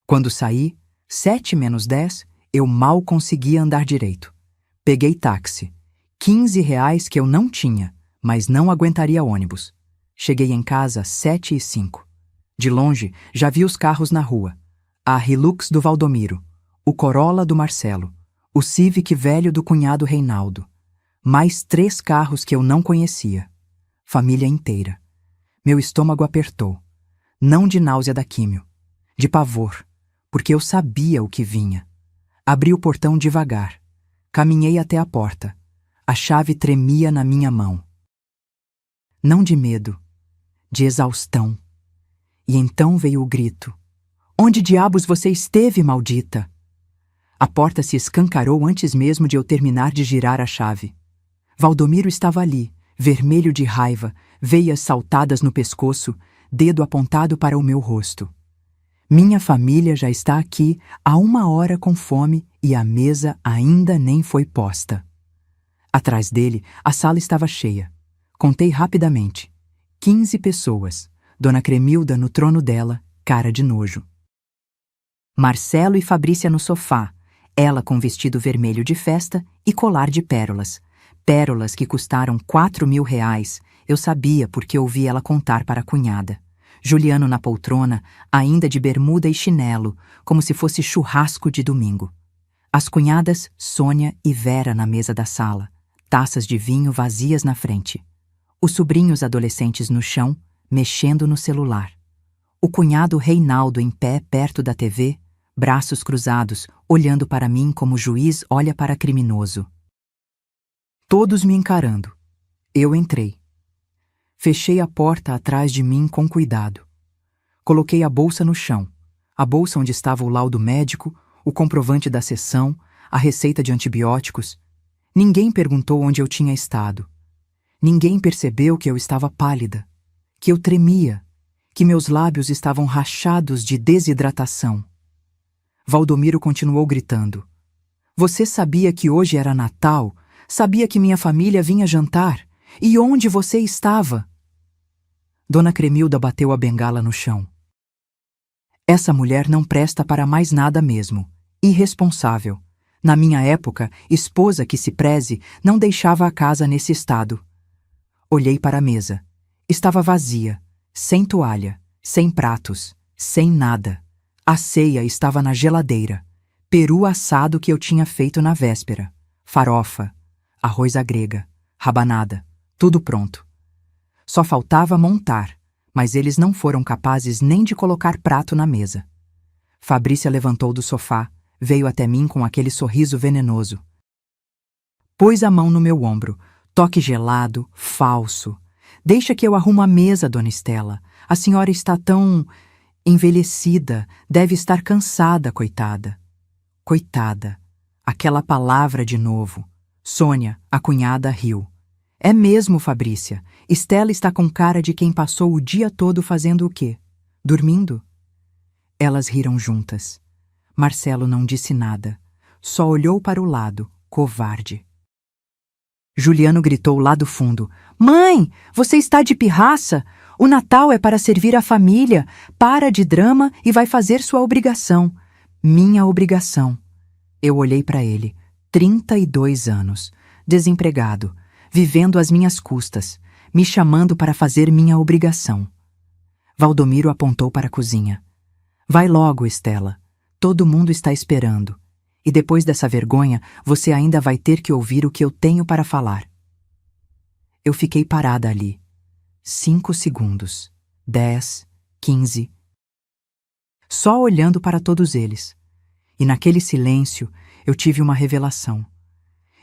Quando saí, 7 menos 10, eu mal conseguia andar direito. Peguei táxi. R$ 15 que eu não tinha, mas não aguentaria ônibus. Cheguei em casa às 7h05. De longe, já vi os carros na rua. A Hilux do Valdomiro, o Corolla do Marcelo, o Civic velho do cunhado Reinaldo. Mais 3 carros que eu não conhecia. Família inteira. Meu estômago apertou. Não de náusea da químio, de pavor, porque eu sabia o que vinha. Abri o portão devagar. Caminhei até a porta. A chave tremia na minha mão. Não de medo, de exaustão. E então veio o grito. Onde diabos você esteve, maldita? A porta se escancarou antes mesmo de eu terminar de girar a chave. Valdomiro estava ali, vermelho de raiva, veias saltadas no pescoço, dedo apontado para o meu rosto. Minha família já está aqui há 1 hora com fome e a mesa ainda nem foi posta. Atrás dele, a sala estava cheia. Contei rapidamente. 15 pessoas. Dona Cremilda no trono dela, cara de nojo. Marcelo e Fabrícia no sofá, ela com vestido vermelho de festa e colar de pérolas. Pérolas que custaram R$ 4.000, eu sabia porque ouvi ela contar para a cunhada. Juliano na poltrona, ainda de bermuda e chinelo, como se fosse churrasco de domingo. As cunhadas, Sônia e Vera na mesa da sala, taças de vinho vazias na frente. Os sobrinhos adolescentes no chão, mexendo no celular. O cunhado Reinaldo em pé perto da TV, braços cruzados, olhando para mim como juiz olha para criminoso. Todos me encarando. Eu entrei. Fechei a porta atrás de mim com cuidado. Coloquei a bolsa no chão, a bolsa onde estava o laudo médico, o comprovante da sessão, a receita de antibióticos. Ninguém perguntou onde eu tinha estado. Ninguém percebeu que eu estava pálida, que eu tremia, que meus lábios estavam rachados de desidratação. Valdomiro continuou gritando. Você sabia que hoje era Natal? Sabia que minha família vinha jantar? E onde você estava? Dona Cremilda bateu a bengala no chão. Essa mulher não presta para mais nada mesmo. Irresponsável. Na minha época, esposa que se preze não deixava a casa nesse estado. Olhei para a mesa. Estava vazia, sem toalha, sem pratos, sem nada. A ceia estava na geladeira. Peru assado que eu tinha feito na véspera. Farofa, arroz à grega, rabanada, tudo pronto. Só faltava montar, mas eles não foram capazes nem de colocar prato na mesa. Fabrícia levantou do sofá, veio até mim com aquele sorriso venenoso. Pôs a mão no meu ombro, toque gelado, falso. Deixa que eu arrumo a mesa, dona Estela. A senhora está tão envelhecida, deve estar cansada, coitada. Coitada. Aquela palavra de novo. Sônia, a cunhada, riu. É mesmo, Fabrícia. Estela está com cara de quem passou o dia todo fazendo o quê? Dormindo? Elas riram juntas. Marcelo não disse nada. Só olhou para o lado, covarde. Juliano gritou lá do fundo. Mãe, você está de pirraça? O Natal é para servir a família. Para de drama e vai fazer sua obrigação. Minha obrigação. Eu olhei para ele. 32 anos. Desempregado. Vivendo às minhas custas. Me chamando para fazer minha obrigação. Valdomiro apontou para a cozinha. Vai logo, Estela. Todo mundo está esperando. E depois dessa vergonha, você ainda vai ter que ouvir o que eu tenho para falar. Eu fiquei parada ali. 5 segundos. 10, 15. Só olhando para todos eles. E naquele silêncio, eu tive uma revelação.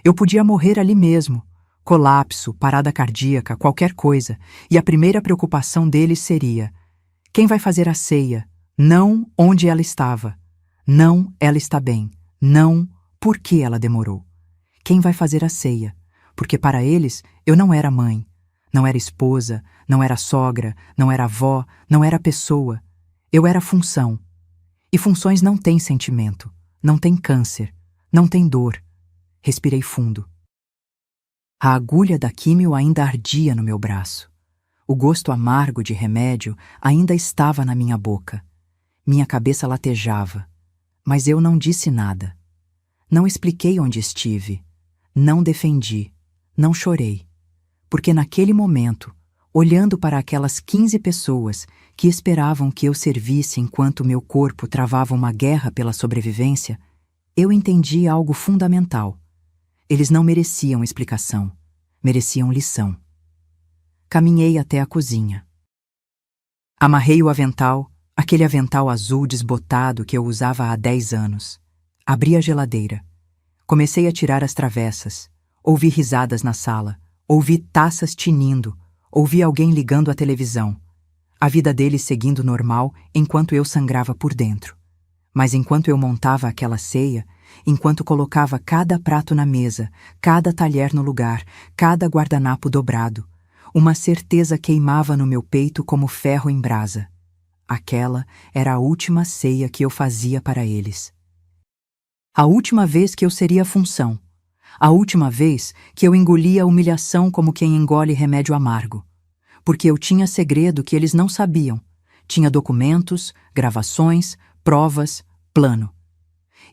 Eu podia morrer ali mesmo. Colapso, parada cardíaca, qualquer coisa. E a primeira preocupação deles seria: quem vai fazer a ceia? Não onde ela estava. Não, ela está bem. Não, por que ela demorou. Quem vai fazer a ceia? porque para eles eu não era mãe, não era esposa, não era sogra, não era avó, não era pessoa. Eu era função. E funções não têm sentimento, não têm câncer, não têm dor. Respirei fundo. A agulha da químio ainda ardia no meu braço. O gosto amargo de remédio ainda estava na minha boca. Minha cabeça latejava, mas eu não disse nada. Não expliquei onde estive, não defendi, não chorei, porque naquele momento, olhando para aquelas 15 pessoas que esperavam que eu servisse enquanto meu corpo travava uma guerra pela sobrevivência, eu entendi algo fundamental. Eles não mereciam explicação, mereciam lição. Caminhei até a cozinha. Amarrei o avental, aquele avental azul desbotado que eu usava há 10 anos. Abri a geladeira. Comecei a tirar as travessas. Ouvi risadas na sala. Ouvi taças tinindo. Ouvi alguém ligando a televisão. A vida deles seguindo normal enquanto eu sangrava por dentro. Mas enquanto eu montava aquela ceia, enquanto colocava cada prato na mesa, cada talher no lugar, cada guardanapo dobrado, uma certeza queimava no meu peito como ferro em brasa. Aquela era a última ceia que eu fazia para eles. A última vez que eu seria função. A última vez que eu engolia a humilhação como quem engole remédio amargo. Porque eu tinha segredo que eles não sabiam. Tinha documentos, gravações, provas, plano.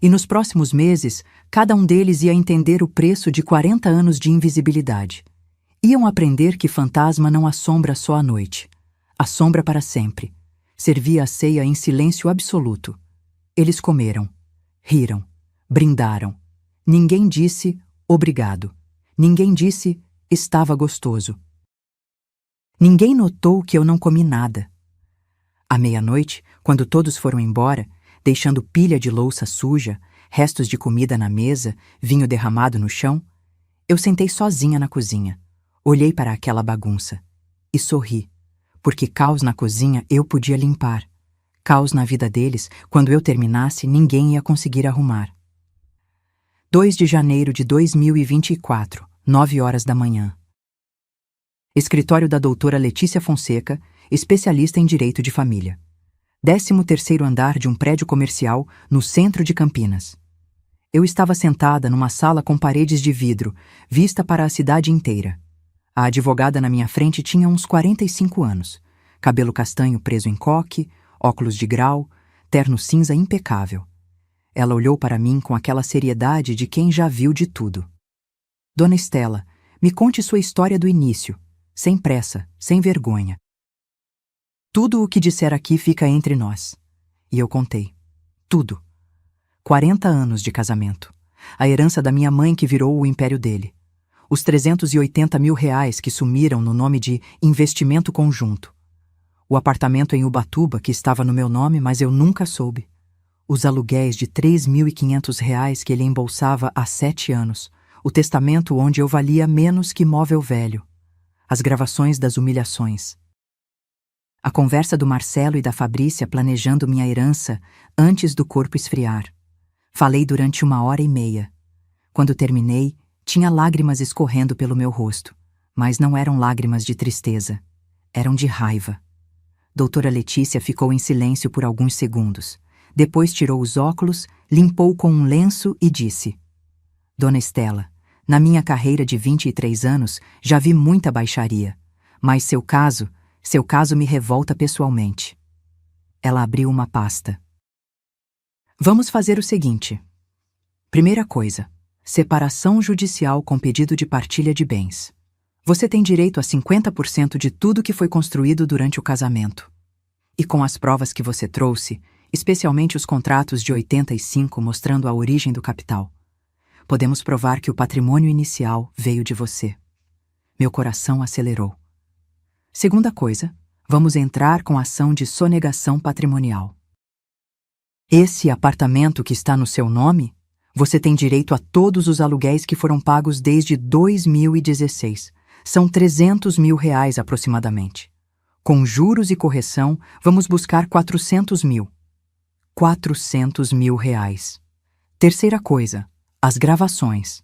E nos próximos meses, cada um deles ia entender o preço de 40 anos de invisibilidade. Iam aprender que fantasma não assombra só à noite. Assombra para sempre. Servia a ceia em silêncio absoluto. Eles comeram, riram, brindaram. Ninguém disse obrigado. Ninguém disse estava gostoso. Ninguém notou que eu não comi nada. À meia-noite, quando todos foram embora, deixando pilha de louça suja, restos de comida na mesa, vinho derramado no chão, eu sentei sozinha na cozinha. Olhei para aquela bagunça e sorri, porque caos na cozinha eu podia limpar. Caos na vida deles, quando eu terminasse, ninguém ia conseguir arrumar. 2 de janeiro de 2024, 9 horas da manhã. Escritório da doutora Letícia Fonseca, especialista em direito de família. 13º andar de um prédio comercial no centro de Campinas. Eu estava sentada numa sala com paredes de vidro, vista para a cidade inteira. A advogada na minha frente tinha uns 45 anos, cabelo castanho preso em coque, óculos de grau, terno cinza impecável. Ela olhou para mim com aquela seriedade de quem já viu de tudo. Dona Estela, me conte sua história do início, sem pressa, sem vergonha. Tudo o que disser aqui fica entre nós. E eu contei. Tudo. 40 anos de casamento. A herança da minha mãe que virou o império dele. Os 380 mil reais que sumiram no nome de investimento conjunto. O apartamento em Ubatuba que estava no meu nome, mas eu nunca soube. Os aluguéis de 3.500 reais que ele embolsava há 7 anos. O testamento onde eu valia menos que móvel velho. As gravações das humilhações. A conversa do Marcelo e da Fabrícia planejando minha herança antes do corpo esfriar. Falei durante 1h30. Quando terminei, tinha lágrimas escorrendo pelo meu rosto, mas não eram lágrimas de tristeza, eram de raiva. Doutora Letícia ficou em silêncio por alguns segundos. Depois tirou os óculos, limpou com um lenço e disse: Dona Estela, na minha carreira de 23 anos já vi muita baixaria, mas seu caso me revolta pessoalmente. Ela abriu uma pasta. Vamos fazer o seguinte. Primeira coisa, separação judicial com pedido de partilha de bens. Você tem direito a 50% de tudo que foi construído durante o casamento. E com as provas que você trouxe, especialmente os contratos de 85 mostrando a origem do capital, podemos provar que o patrimônio inicial veio de você. Meu coração acelerou. Segunda coisa, vamos entrar com ação de sonegação patrimonial. Esse apartamento que está no seu nome, você tem direito a todos os aluguéis que foram pagos desde 2016. São 300 mil reais aproximadamente. Com juros e correção, vamos buscar 400 mil. 400 mil reais. Terceira coisa, as gravações.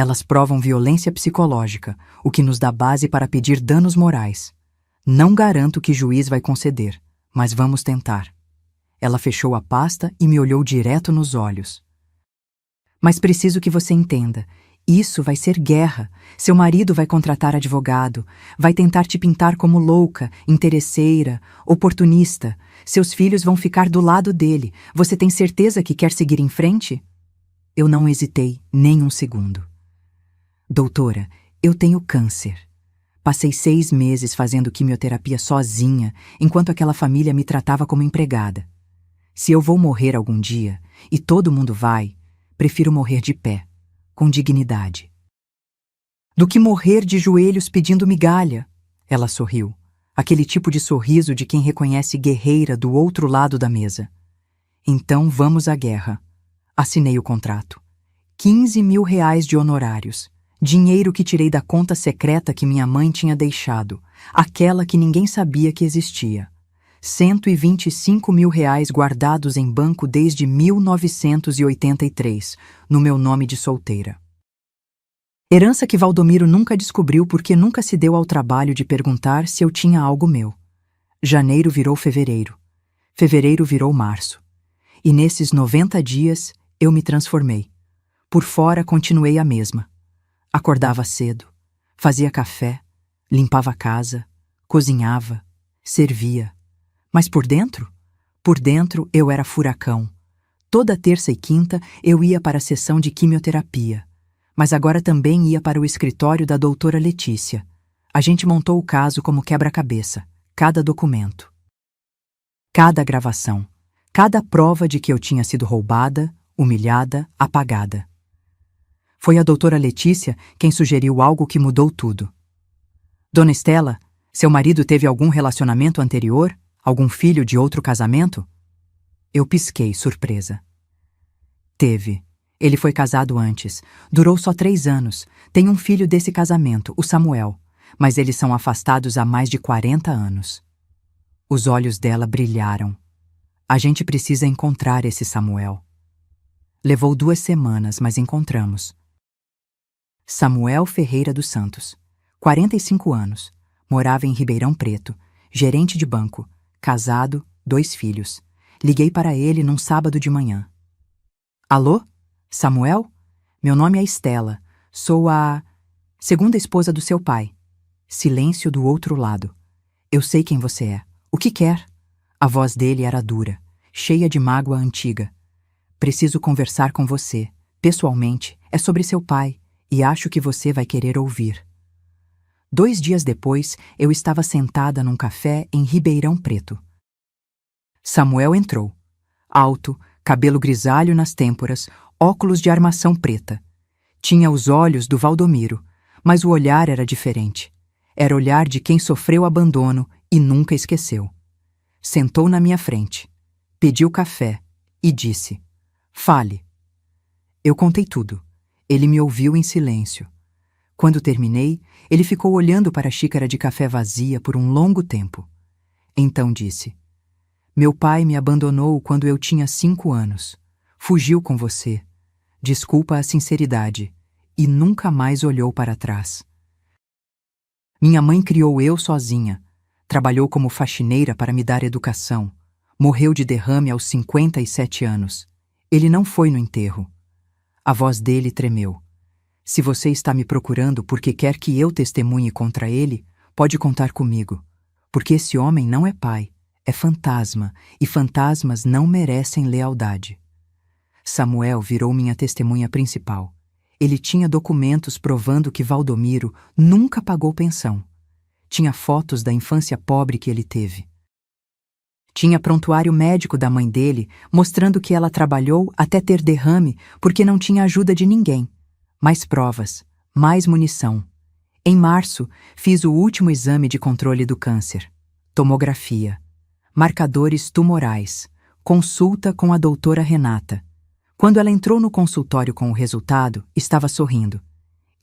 Elas provam violência psicológica, o que nos dá base para pedir danos morais. Não garanto que o juiz vai conceder, mas vamos tentar. Ela fechou a pasta e me olhou direto nos olhos. Mas preciso que você entenda. Isso vai ser guerra. Seu marido vai contratar advogado, vai tentar te pintar como louca, interesseira, oportunista. Seus filhos vão ficar do lado dele. Você tem certeza que quer seguir em frente? Eu não hesitei nem um segundo. Doutora, eu tenho câncer. Passei 6 meses fazendo quimioterapia sozinha, enquanto aquela família me tratava como empregada. Se eu vou morrer algum dia, e todo mundo vai, prefiro morrer de pé, com dignidade. Do que morrer de joelhos pedindo migalha. Ela sorriu, aquele tipo de sorriso de quem reconhece guerreira do outro lado da mesa. Então vamos à guerra. Assinei o contrato. 15 mil reais de honorários. Dinheiro que tirei da conta secreta que minha mãe tinha deixado, aquela que ninguém sabia que existia. 125 mil reais guardados em banco desde 1983, no meu nome de solteira. Herança que Valdomiro nunca descobriu porque nunca se deu ao trabalho de perguntar se eu tinha algo meu. Janeiro virou fevereiro. Fevereiro virou março. E nesses 90 dias eu me transformei. Por fora continuei a mesma. Acordava cedo, fazia café, limpava a casa, cozinhava, servia. Mas por dentro? Por dentro eu era furacão. Toda terça e quinta eu ia para a sessão de quimioterapia. Mas agora também ia para o escritório da doutora Letícia. A gente montou o caso como quebra-cabeça, cada documento, cada gravação, cada prova de que eu tinha sido roubada, humilhada, apagada. Foi a doutora Letícia quem sugeriu algo que mudou tudo. Dona Estela, seu marido teve algum relacionamento anterior? Algum filho de outro casamento? Eu pisquei, surpresa. Teve. Ele foi casado antes. Durou só 3 anos. Tem um filho desse casamento, o Samuel. Mas eles são afastados há mais de 40 anos. Os olhos dela brilharam. A gente precisa encontrar esse Samuel. Levou 2 semanas, mas encontramos. Samuel Ferreira dos Santos, 45 anos, morava em Ribeirão Preto, gerente de banco, casado, 2 filhos. Liguei para ele num sábado de manhã. Alô? Samuel? Meu nome é Estela. Sou a segunda esposa do seu pai. Silêncio do outro lado. Eu sei quem você é. O que quer? A voz dele era dura, cheia de mágoa antiga. Preciso conversar com você, pessoalmente. É sobre seu pai. E acho que você vai querer ouvir. 2 dias depois, eu estava sentada num café em Ribeirão Preto. Samuel entrou. Alto, cabelo grisalho nas têmporas, óculos de armação preta. Tinha os olhos do Valdomiro, mas o olhar era diferente. Era olhar de quem sofreu abandono e nunca esqueceu. Sentou na minha frente, pediu café e disse: "Fale." Eu contei tudo. Ele me ouviu em silêncio. Quando terminei, ele ficou olhando para a xícara de café vazia por um longo tempo. Então disse: "Meu pai me abandonou quando eu tinha 5 anos. Fugiu com você. Desculpa a sinceridade." E nunca mais olhou para trás. Minha mãe criou eu sozinha. Trabalhou como faxineira para me dar educação. Morreu de derrame aos 57 anos. Ele não foi no enterro. A voz dele tremeu. "Se você está me procurando porque quer que eu testemunhe contra ele, pode contar comigo. Porque esse homem não é pai, é fantasma, e fantasmas não merecem lealdade." Samuel virou minha testemunha principal. Ele tinha documentos provando que Valdomiro nunca pagou pensão. Tinha fotos da infância pobre que ele teve. Tinha prontuário médico da mãe dele, mostrando que ela trabalhou até ter derrame porque não tinha ajuda de ninguém. Mais provas, mais munição. Em março, fiz o último exame de controle do câncer. Tomografia. Marcadores tumorais. Consulta com a doutora Renata. Quando ela entrou no consultório com o resultado, estava sorrindo.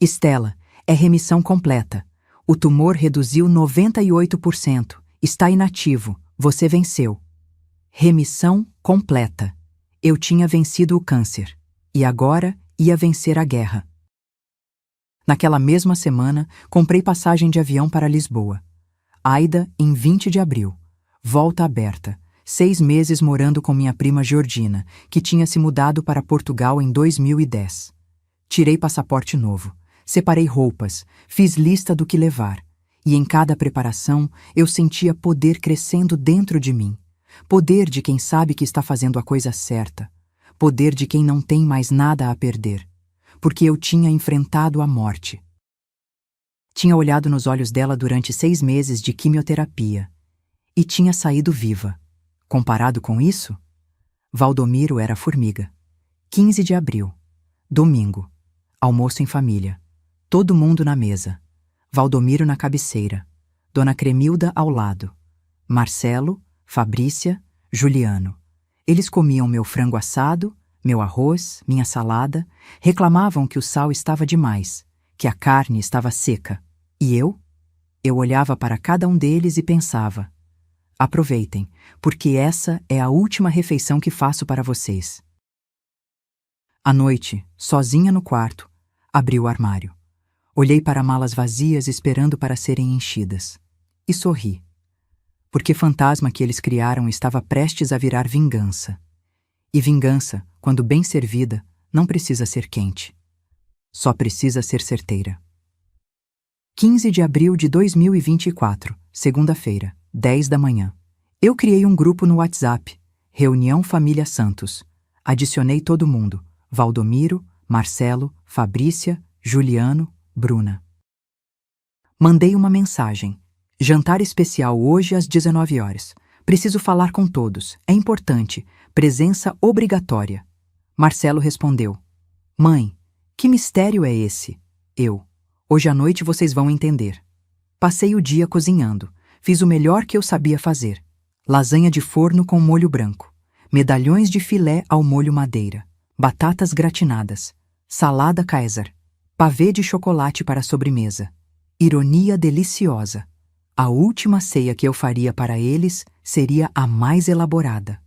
"Estela, é remissão completa. O tumor reduziu 98%. Está inativo. Você venceu." Remissão completa. Eu tinha vencido o câncer. E agora ia vencer a guerra. Naquela mesma semana, comprei passagem de avião para Lisboa. Aida, em 20 de abril. Volta aberta. 6 meses morando com minha prima Georgina, que tinha se mudado para Portugal em 2010. Tirei passaporte novo. Separei roupas. Fiz lista do que levar. E em cada preparação, eu sentia poder crescendo dentro de mim. Poder de quem sabe que está fazendo a coisa certa. Poder de quem não tem mais nada a perder. Porque eu tinha enfrentado a morte. Tinha olhado nos olhos dela durante 6 meses de quimioterapia. E tinha saído viva. Comparado com isso, Valdomiro era formiga. 15 de abril. Domingo. Almoço em família. Todo mundo na mesa. Valdomiro na cabeceira. Dona Cremilda ao lado. Marcelo, Fabrícia, Juliano. Eles comiam meu frango assado, meu arroz, minha salada, reclamavam que o sal estava demais, que a carne estava seca. E eu? Eu olhava para cada um deles e pensava: aproveitem, porque essa é a última refeição que faço para vocês. À noite, sozinha no quarto, abri o armário. Olhei para malas vazias esperando para serem enchidas. E sorri. Porque o fantasma que eles criaram estava prestes a virar vingança. E vingança, quando bem servida, não precisa ser quente. Só precisa ser certeira. 15 de abril de 2024, segunda-feira, 10 da manhã. Eu criei um grupo no WhatsApp, Reunião Família Santos. Adicionei todo mundo, Valdomiro, Marcelo, Fabrícia, Juliano, Bruna. Mandei uma mensagem. Jantar especial hoje às 19 horas. Preciso falar com todos. É importante. Presença obrigatória. Marcelo respondeu: Mãe, que mistério é esse? Eu: hoje à noite vocês vão entender. Passei o dia cozinhando. Fiz o melhor que eu sabia fazer. Lasanha de forno com molho branco. Medalhões de filé ao molho madeira. Batatas gratinadas. Salada Caesar. Pavê de chocolate para a sobremesa. Ironia deliciosa. A última ceia que eu faria para eles seria a mais elaborada.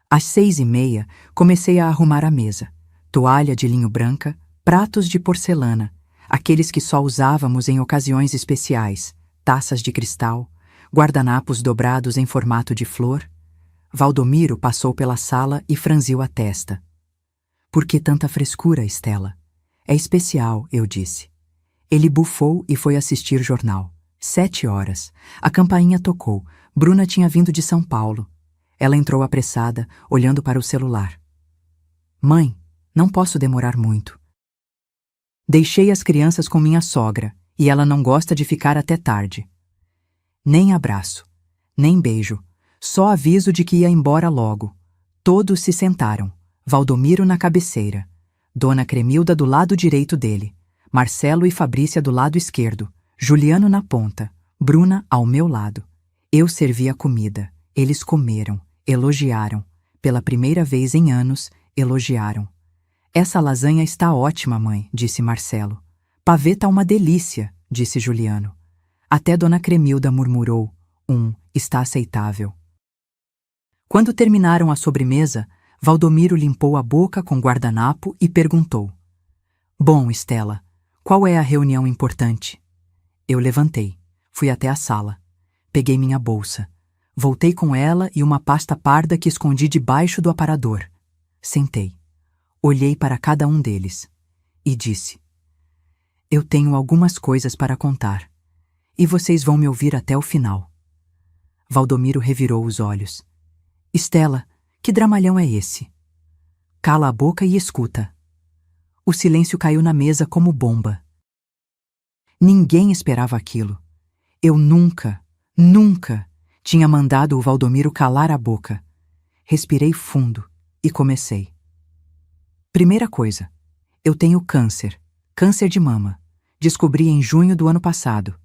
Às 6h30, comecei a arrumar a mesa. Toalha de linho branca, pratos de porcelana, aqueles que só usávamos em ocasiões especiais, taças de cristal, guardanapos dobrados em formato de flor. Valdomiro passou pela sala e franziu a testa. Por que tanta frescura, Estela? É especial, eu disse. Ele bufou e foi assistir jornal. 7 horas. A campainha tocou. Bruna tinha vindo de São Paulo. Ela entrou apressada, olhando para o celular. Mãe, não posso demorar muito. Deixei as crianças com minha sogra, e ela não gosta de ficar até tarde. Nem abraço, nem beijo, só aviso de que ia embora logo. Todos se sentaram. Valdomiro na cabeceira. Dona Cremilda do lado direito dele. Marcelo e Fabrícia do lado esquerdo. Juliano na ponta, Bruna ao meu lado. Eu servi a comida. Eles comeram, elogiaram. Pela primeira vez em anos, elogiaram. Essa lasanha está ótima, mãe, disse Marcelo. Pavê tá uma delícia, disse Juliano. Até Dona Cremilda murmurou: está aceitável. Quando terminaram a sobremesa, Valdomiro limpou a boca com guardanapo e perguntou: Bom, Estela, qual é a reunião importante? Eu levantei, fui até a sala. Peguei minha bolsa. Voltei com ela e uma pasta parda que escondi debaixo do aparador. Sentei. Olhei para cada um deles. E disse: Eu tenho algumas coisas para contar. E vocês vão me ouvir até o final. Valdomiro revirou os olhos. Estela, que dramalhão é esse? Cala a boca e escuta. O silêncio caiu na mesa como bomba. Ninguém esperava aquilo. Eu nunca tinha mandado o Valdomiro calar a boca. Respirei fundo e comecei. Primeira coisa, eu tenho câncer de mama. Descobri em junho do ano passado.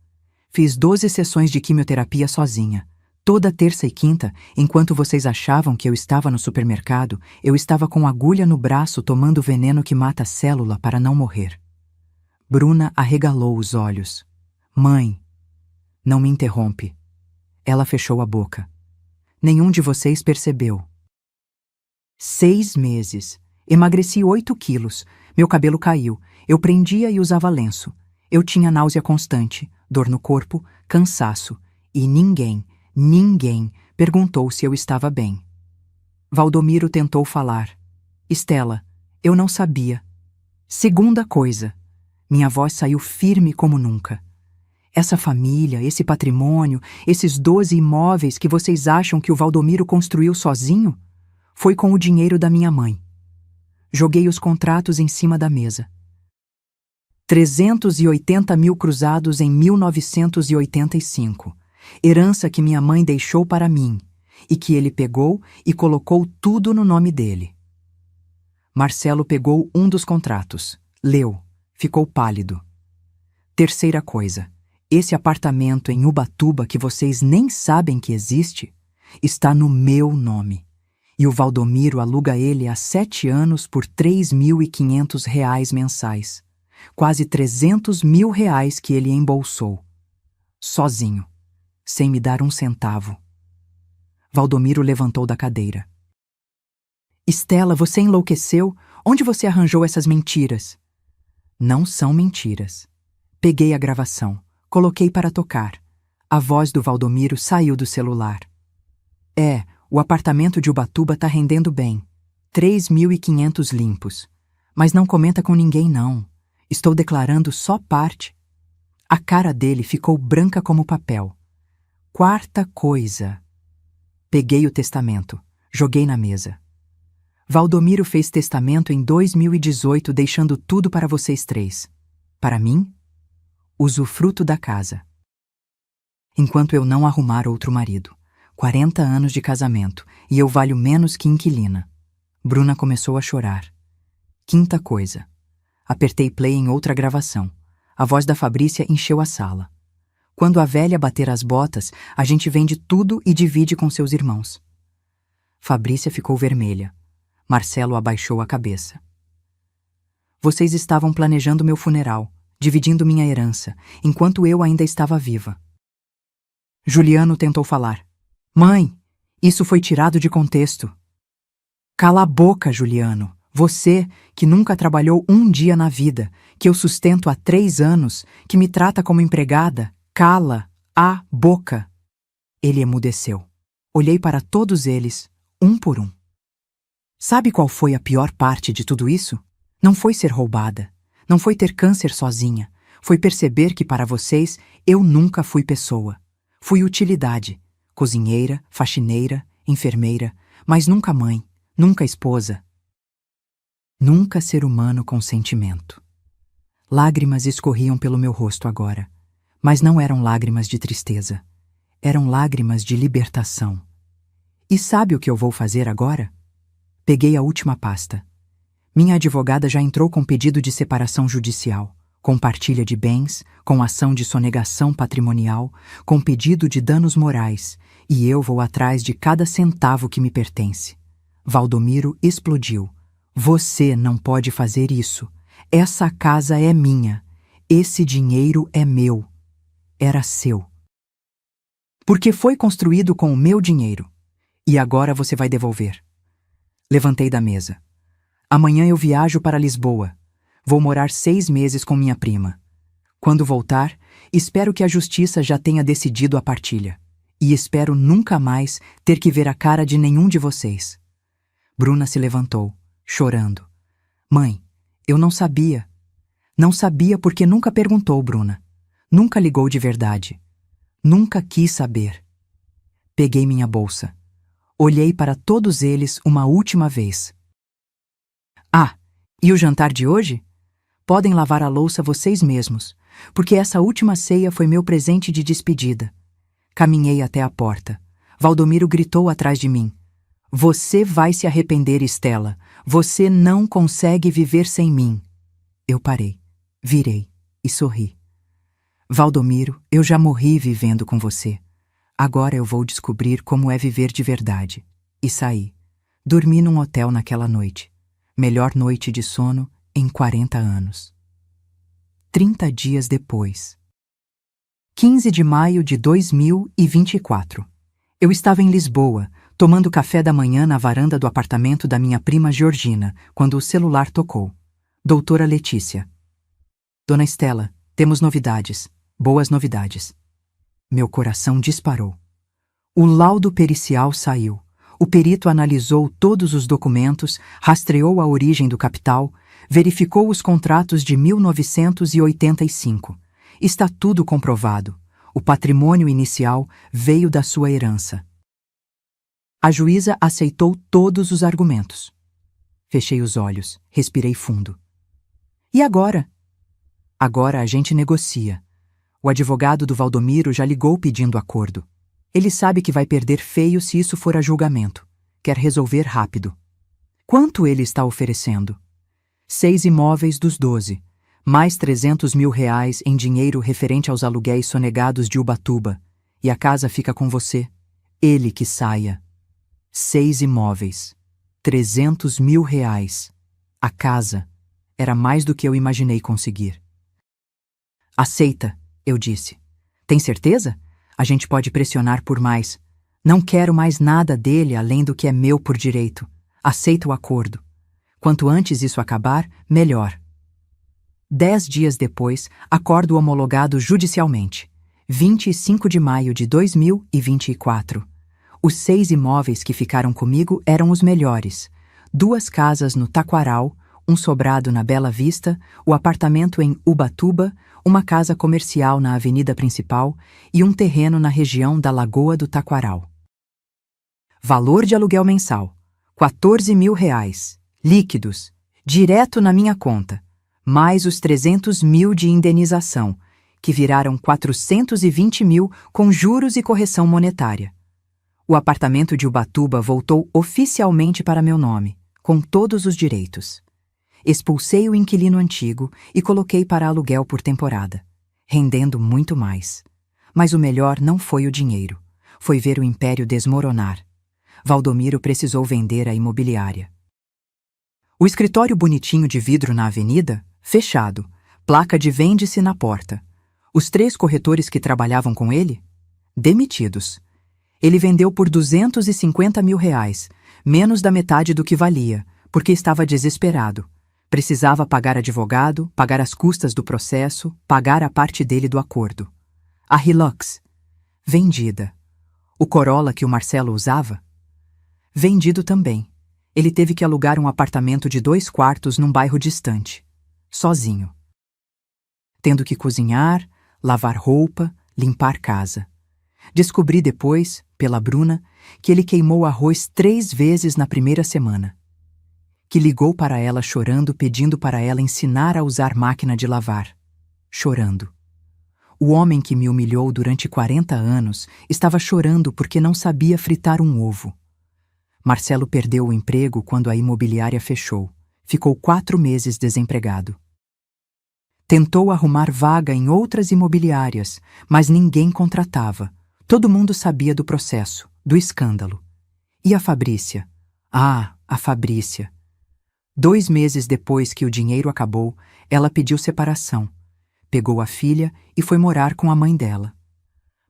Fiz 12 sessões de quimioterapia sozinha. Toda terça e quinta, enquanto vocês achavam que eu estava no supermercado, eu estava com agulha no braço tomando veneno que mata a célula para não morrer. Bruna arregalou os olhos. Mãe, não me interrompe. Ela fechou a boca. Nenhum de vocês percebeu. 6 meses. Emagreci 8 quilos. Meu cabelo caiu. Eu prendia e usava lenço. Eu tinha náusea constante, dor no corpo, cansaço. E ninguém perguntou se eu estava bem. Valdomiro tentou falar. Estela, eu não sabia. Segunda coisa. Minha voz saiu firme como nunca. Essa família, esse patrimônio, esses 12 imóveis que vocês acham que o Valdomiro construiu sozinho, foi com o dinheiro da minha mãe. Joguei os contratos em cima da mesa. 380 mil cruzados em 1985. Herança que minha mãe deixou para mim, e que ele pegou e colocou tudo no nome dele. Marcelo pegou um dos contratos, leu, ficou pálido. Terceira coisa, esse apartamento em Ubatuba que vocês nem sabem que existe, está no meu nome. E o Valdomiro aluga ele há 7 anos por R$ 3.500 mensais. Quase R$ 300 mil que ele embolsou. Sozinho, sem me dar um centavo. Valdomiro levantou da cadeira. Estela, você enlouqueceu? Onde você arranjou essas mentiras? Não são mentiras. Peguei a gravação, coloquei para tocar. A voz do Valdomiro saiu do celular. O apartamento de Ubatuba tá rendendo bem. 3.500 limpos. Mas não comenta com ninguém, não. Estou declarando só parte. A cara dele ficou branca como papel. Quarta coisa. Peguei o testamento, joguei na mesa. Valdomiro fez testamento em 2018, deixando tudo para vocês 3. Para mim, usufruto da casa. Enquanto eu não arrumar outro marido. 40 anos de casamento, e eu valho menos que inquilina. Bruna começou a chorar. Quinta coisa. Apertei play em outra gravação. A voz da Fabrícia encheu a sala. Quando a velha bater as botas, a gente vende tudo e divide com seus irmãos. Fabrícia ficou vermelha. Marcelo abaixou a cabeça. Vocês estavam planejando meu funeral, dividindo minha herança, enquanto eu ainda estava viva. Juliano tentou falar. Mãe, isso foi tirado de contexto. Cala a boca, Juliano. Você, que nunca trabalhou um dia na vida, que eu sustento há 3 anos, que me trata como empregada, cala a boca. Ele emudeceu. Olhei para todos eles, um por um. Sabe qual foi a pior parte de tudo isso? Não foi ser roubada. Não foi ter câncer sozinha. Foi perceber que para vocês eu nunca fui pessoa. Fui utilidade. Cozinheira, faxineira, enfermeira, mas nunca mãe, nunca esposa. Nunca ser humano com sentimento. Lágrimas escorriam pelo meu rosto agora, mas não eram lágrimas de tristeza. Eram lágrimas de libertação. E sabe o que eu vou fazer agora? Peguei a última pasta. Minha advogada já entrou com pedido de separação judicial, com partilha de bens, com ação de sonegação patrimonial, com pedido de danos morais, e eu vou atrás de cada centavo que me pertence. Valdomiro explodiu. Você não pode fazer isso. Essa casa é minha. Esse dinheiro é meu. Era seu. Porque foi construído com o meu dinheiro. E agora você vai devolver. Levantei da mesa. Amanhã eu viajo para Lisboa. Vou morar 6 meses com minha prima. Quando voltar, espero que a justiça já tenha decidido a partilha. E espero nunca mais ter que ver a cara de nenhum de vocês. Bruna se levantou, chorando. Mãe, eu não sabia. Não sabia porque nunca perguntou, Bruna. Nunca ligou de verdade. Nunca quis saber. Peguei minha bolsa. Olhei para todos eles uma última vez. E o jantar de hoje? Podem lavar a louça vocês mesmos, porque essa última ceia foi meu presente de despedida. Caminhei até a porta. Valdomiro gritou atrás de mim. Você vai se arrepender, Estela. Você não consegue viver sem mim. Eu parei, virei e sorri. Valdomiro, eu já morri vivendo com você. Agora eu vou descobrir como é viver de verdade. E saí. Dormi num hotel naquela noite. Melhor noite de sono em 40 anos. 30 dias depois. 15 de maio de 2024. Eu estava em Lisboa, tomando café da manhã na varanda do apartamento da minha prima Georgina, quando o celular tocou. Doutora Letícia. Dona Estela, temos novidades. Boas novidades. Meu coração disparou. O laudo pericial saiu. O perito analisou todos os documentos, rastreou a origem do capital, verificou os contratos de 1985. Está tudo comprovado. O patrimônio inicial veio da sua herança. A juíza aceitou todos os argumentos. Fechei os olhos, respirei fundo. E agora? Agora a gente negocia. O advogado do Valdomiro já ligou pedindo acordo. Ele sabe que vai perder feio se isso for a julgamento. Quer resolver rápido. Quanto ele está oferecendo? 6 imóveis dos 12, mais R$300 mil em dinheiro referente aos aluguéis sonegados de Ubatuba. E a casa fica com você. Ele que saia. 6 imóveis. R$300 mil. A casa. Era mais do que eu imaginei conseguir. Aceita, eu disse. Tem certeza? A gente pode pressionar por mais. Não quero mais nada dele além do que é meu por direito. Aceita o acordo. Quanto antes isso acabar, melhor. 10 dias depois, acordo homologado judicialmente. 25 de maio de 2024. Os 6 imóveis que ficaram comigo eram os melhores. 2 casas no Taquaral, um sobrado na Bela Vista, o apartamento em Ubatuba, uma casa comercial na avenida principal e um terreno na região da Lagoa do Taquaral. Valor de aluguel mensal: R$14 mil, líquidos, direto na minha conta, mais os 300 mil de indenização, que viraram 420 mil com juros e correção monetária. O apartamento de Ubatuba voltou oficialmente para meu nome, com todos os direitos. Expulsei o inquilino antigo e coloquei para aluguel por temporada, rendendo muito mais. Mas o melhor não foi o dinheiro, foi ver o império desmoronar. Valdomiro precisou vender a imobiliária. O escritório bonitinho de vidro na avenida, fechado, placa de vende-se na porta. Os 3 corretores que trabalhavam com ele, demitidos. Ele vendeu por R$250 mil, menos da metade do que valia, porque estava desesperado. Precisava pagar advogado, pagar as custas do processo, pagar a parte dele do acordo. A Hilux, vendida. O Corolla que o Marcelo usava, vendido também. Ele teve que alugar um apartamento de 2 quartos num bairro distante, sozinho. Tendo que cozinhar, lavar roupa, limpar casa. Descobri depois, pela Bruna, que ele queimou arroz 3 vezes na primeira semana. Que ligou para ela chorando, pedindo para ela ensinar a usar máquina de lavar. Chorando. O homem que me humilhou durante 40 anos estava chorando porque não sabia fritar um ovo. Marcelo perdeu o emprego quando a imobiliária fechou. Ficou 4 meses desempregado. Tentou arrumar vaga em outras imobiliárias, mas ninguém contratava. Todo mundo sabia do processo, do escândalo. E a Fabrícia? Ah, a Fabrícia. 2 meses depois que o dinheiro acabou, ela pediu separação. Pegou a filha e foi morar com a mãe dela.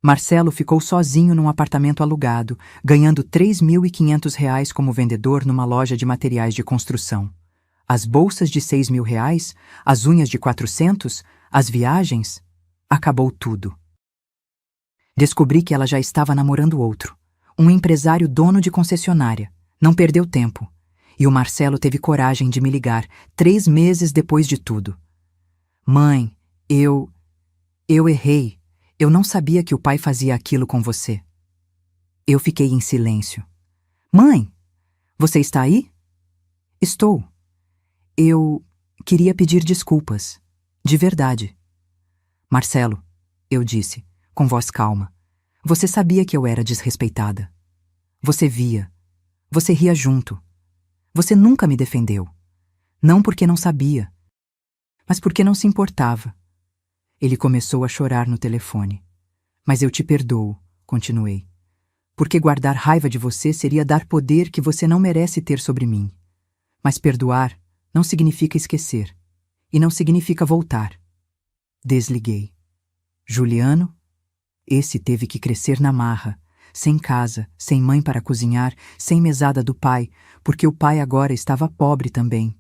Marcelo ficou sozinho num apartamento alugado, ganhando R$3.500 como vendedor numa loja de materiais de construção. As bolsas de R$6 mil, as unhas de 400, as viagens, acabou tudo. Descobri que ela já estava namorando outro, um empresário dono de concessionária. Não perdeu tempo. E o Marcelo teve coragem de me ligar 3 meses depois de tudo. Mãe, eu errei. Eu não sabia que o pai fazia aquilo com você. Eu fiquei em silêncio. Mãe, você está aí? Estou. Eu queria pedir desculpas. De verdade. Marcelo, eu disse, com voz calma. Você sabia que eu era desrespeitada. Você via. Você ria junto. Você nunca me defendeu. Não porque não sabia, mas porque não se importava. Ele começou a chorar no telefone. Mas eu te perdoo, continuei. Porque guardar raiva de você seria dar poder que você não merece ter sobre mim. Mas perdoar não significa esquecer. E não significa voltar. Desliguei. Juliano? Esse teve que crescer na marra. Sem casa, sem mãe para cozinhar, sem mesada do pai, porque o pai agora estava pobre também.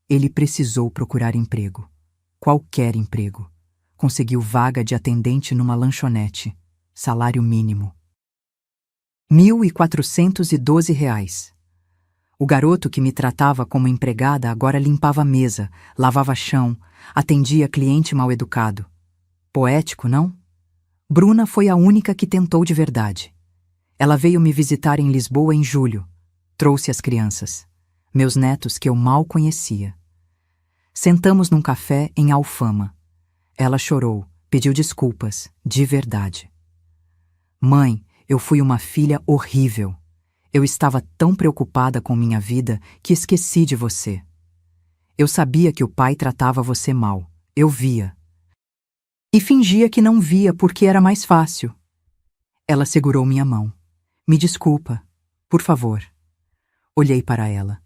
Ele precisou procurar emprego. qualquer emprego. Conseguiu vaga de atendente numa lanchonete. Salário mínimo. R$ 1.412. O garoto que me tratava como empregada agora limpava a mesa, lavava chão, atendia cliente mal-educado. Poético, não? Bruna foi a única que tentou de verdade. Ela veio me visitar em Lisboa em julho. Trouxe as crianças, meus netos que eu mal conhecia. Sentamos num café em Alfama. Ela chorou, pediu desculpas, de verdade. Mãe, eu fui uma filha horrível. Eu estava tão preocupada com minha vida que esqueci de você. Eu sabia que o pai tratava você mal. Eu via. E fingia que não via porque era mais fácil. Ela segurou minha mão. Me desculpa, por favor. Olhei para ela,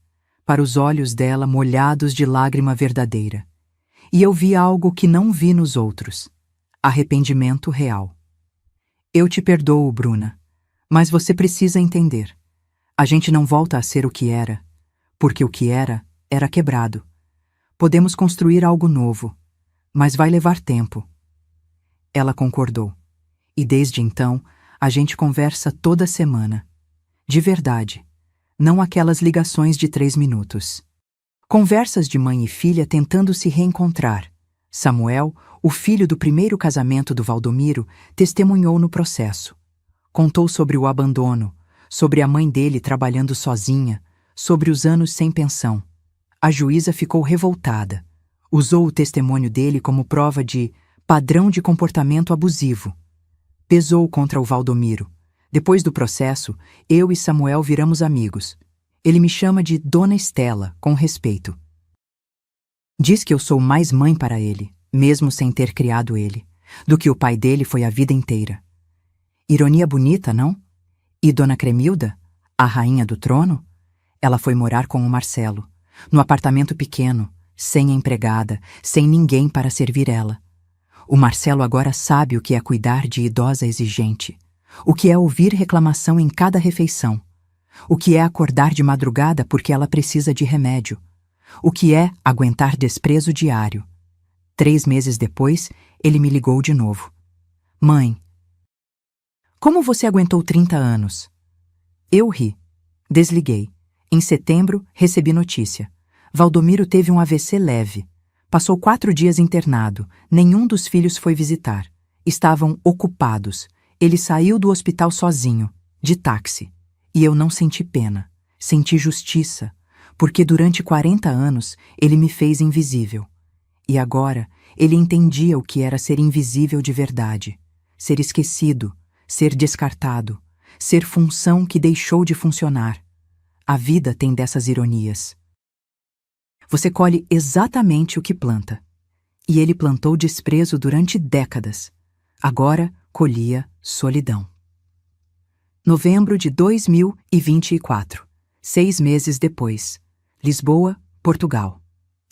para os olhos dela molhados de lágrima verdadeira. E eu vi algo que não vi nos outros. Arrependimento real. Eu te perdoo, Bruna, mas você precisa entender. A gente não volta a ser o que era, porque o que era quebrado. Podemos construir algo novo, mas vai levar tempo. Ela concordou. E desde então, a gente conversa toda semana. De verdade. Não aquelas ligações de 3 minutos. Conversas de mãe e filha tentando se reencontrar. Samuel, o filho do primeiro casamento do Valdomiro, testemunhou no processo. Contou sobre o abandono, sobre a mãe dele trabalhando sozinha, sobre os anos sem pensão. A juíza ficou revoltada. Usou o testemunho dele como prova de padrão de comportamento abusivo. Pesou contra o Valdomiro. Depois do processo, eu e Samuel viramos amigos. Ele me chama de Dona Estela, com respeito. Diz que eu sou mais mãe para ele, mesmo sem ter criado ele, do que o pai dele foi a vida inteira. Ironia bonita, não? E Dona Cremilda, a rainha do trono? Ela foi morar com o Marcelo, no apartamento pequeno, sem empregada, sem ninguém para servir ela. O Marcelo agora sabe o que é cuidar de idosa exigente, o que é ouvir reclamação em cada refeição, o que é acordar de madrugada porque ela precisa de remédio, o que é aguentar desprezo diário. 3 meses depois, ele me ligou de novo. Mãe, como você aguentou 30 anos? Eu ri. Desliguei. Em setembro, recebi notícia. Valdomiro teve um AVC leve. Passou 4 dias internado. Nenhum dos filhos foi visitar. Estavam ocupados. Ele saiu do hospital sozinho, de táxi. E eu não senti pena. Senti justiça. Porque durante 40 anos ele me fez invisível. E agora ele entendia o que era ser invisível de verdade. Ser esquecido, ser descartado, ser função que deixou de funcionar. A vida tem dessas ironias. Você colhe exatamente o que planta. E ele plantou desprezo durante décadas. Agora colhia solidão. Novembro de 2024. 6 meses depois. Lisboa, Portugal.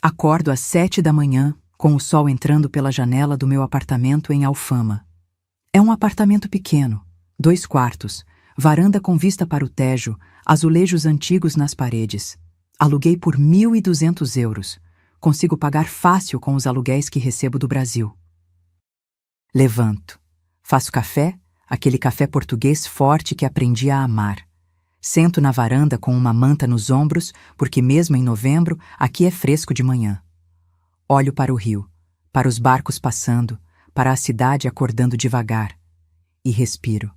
Acordo às 7 da manhã, com o sol entrando pela janela do meu apartamento em Alfama. É um apartamento pequeno, 2 quartos, varanda com vista para o Tejo, azulejos antigos nas paredes. Aluguei por 1.200 euros. Consigo pagar fácil com os aluguéis que recebo do Brasil. Levanto. Faço café, aquele café português forte que aprendi a amar. Sento na varanda com uma manta nos ombros, porque mesmo em novembro, aqui é fresco de manhã. Olho para o rio, para os barcos passando, para a cidade acordando devagar. E respiro.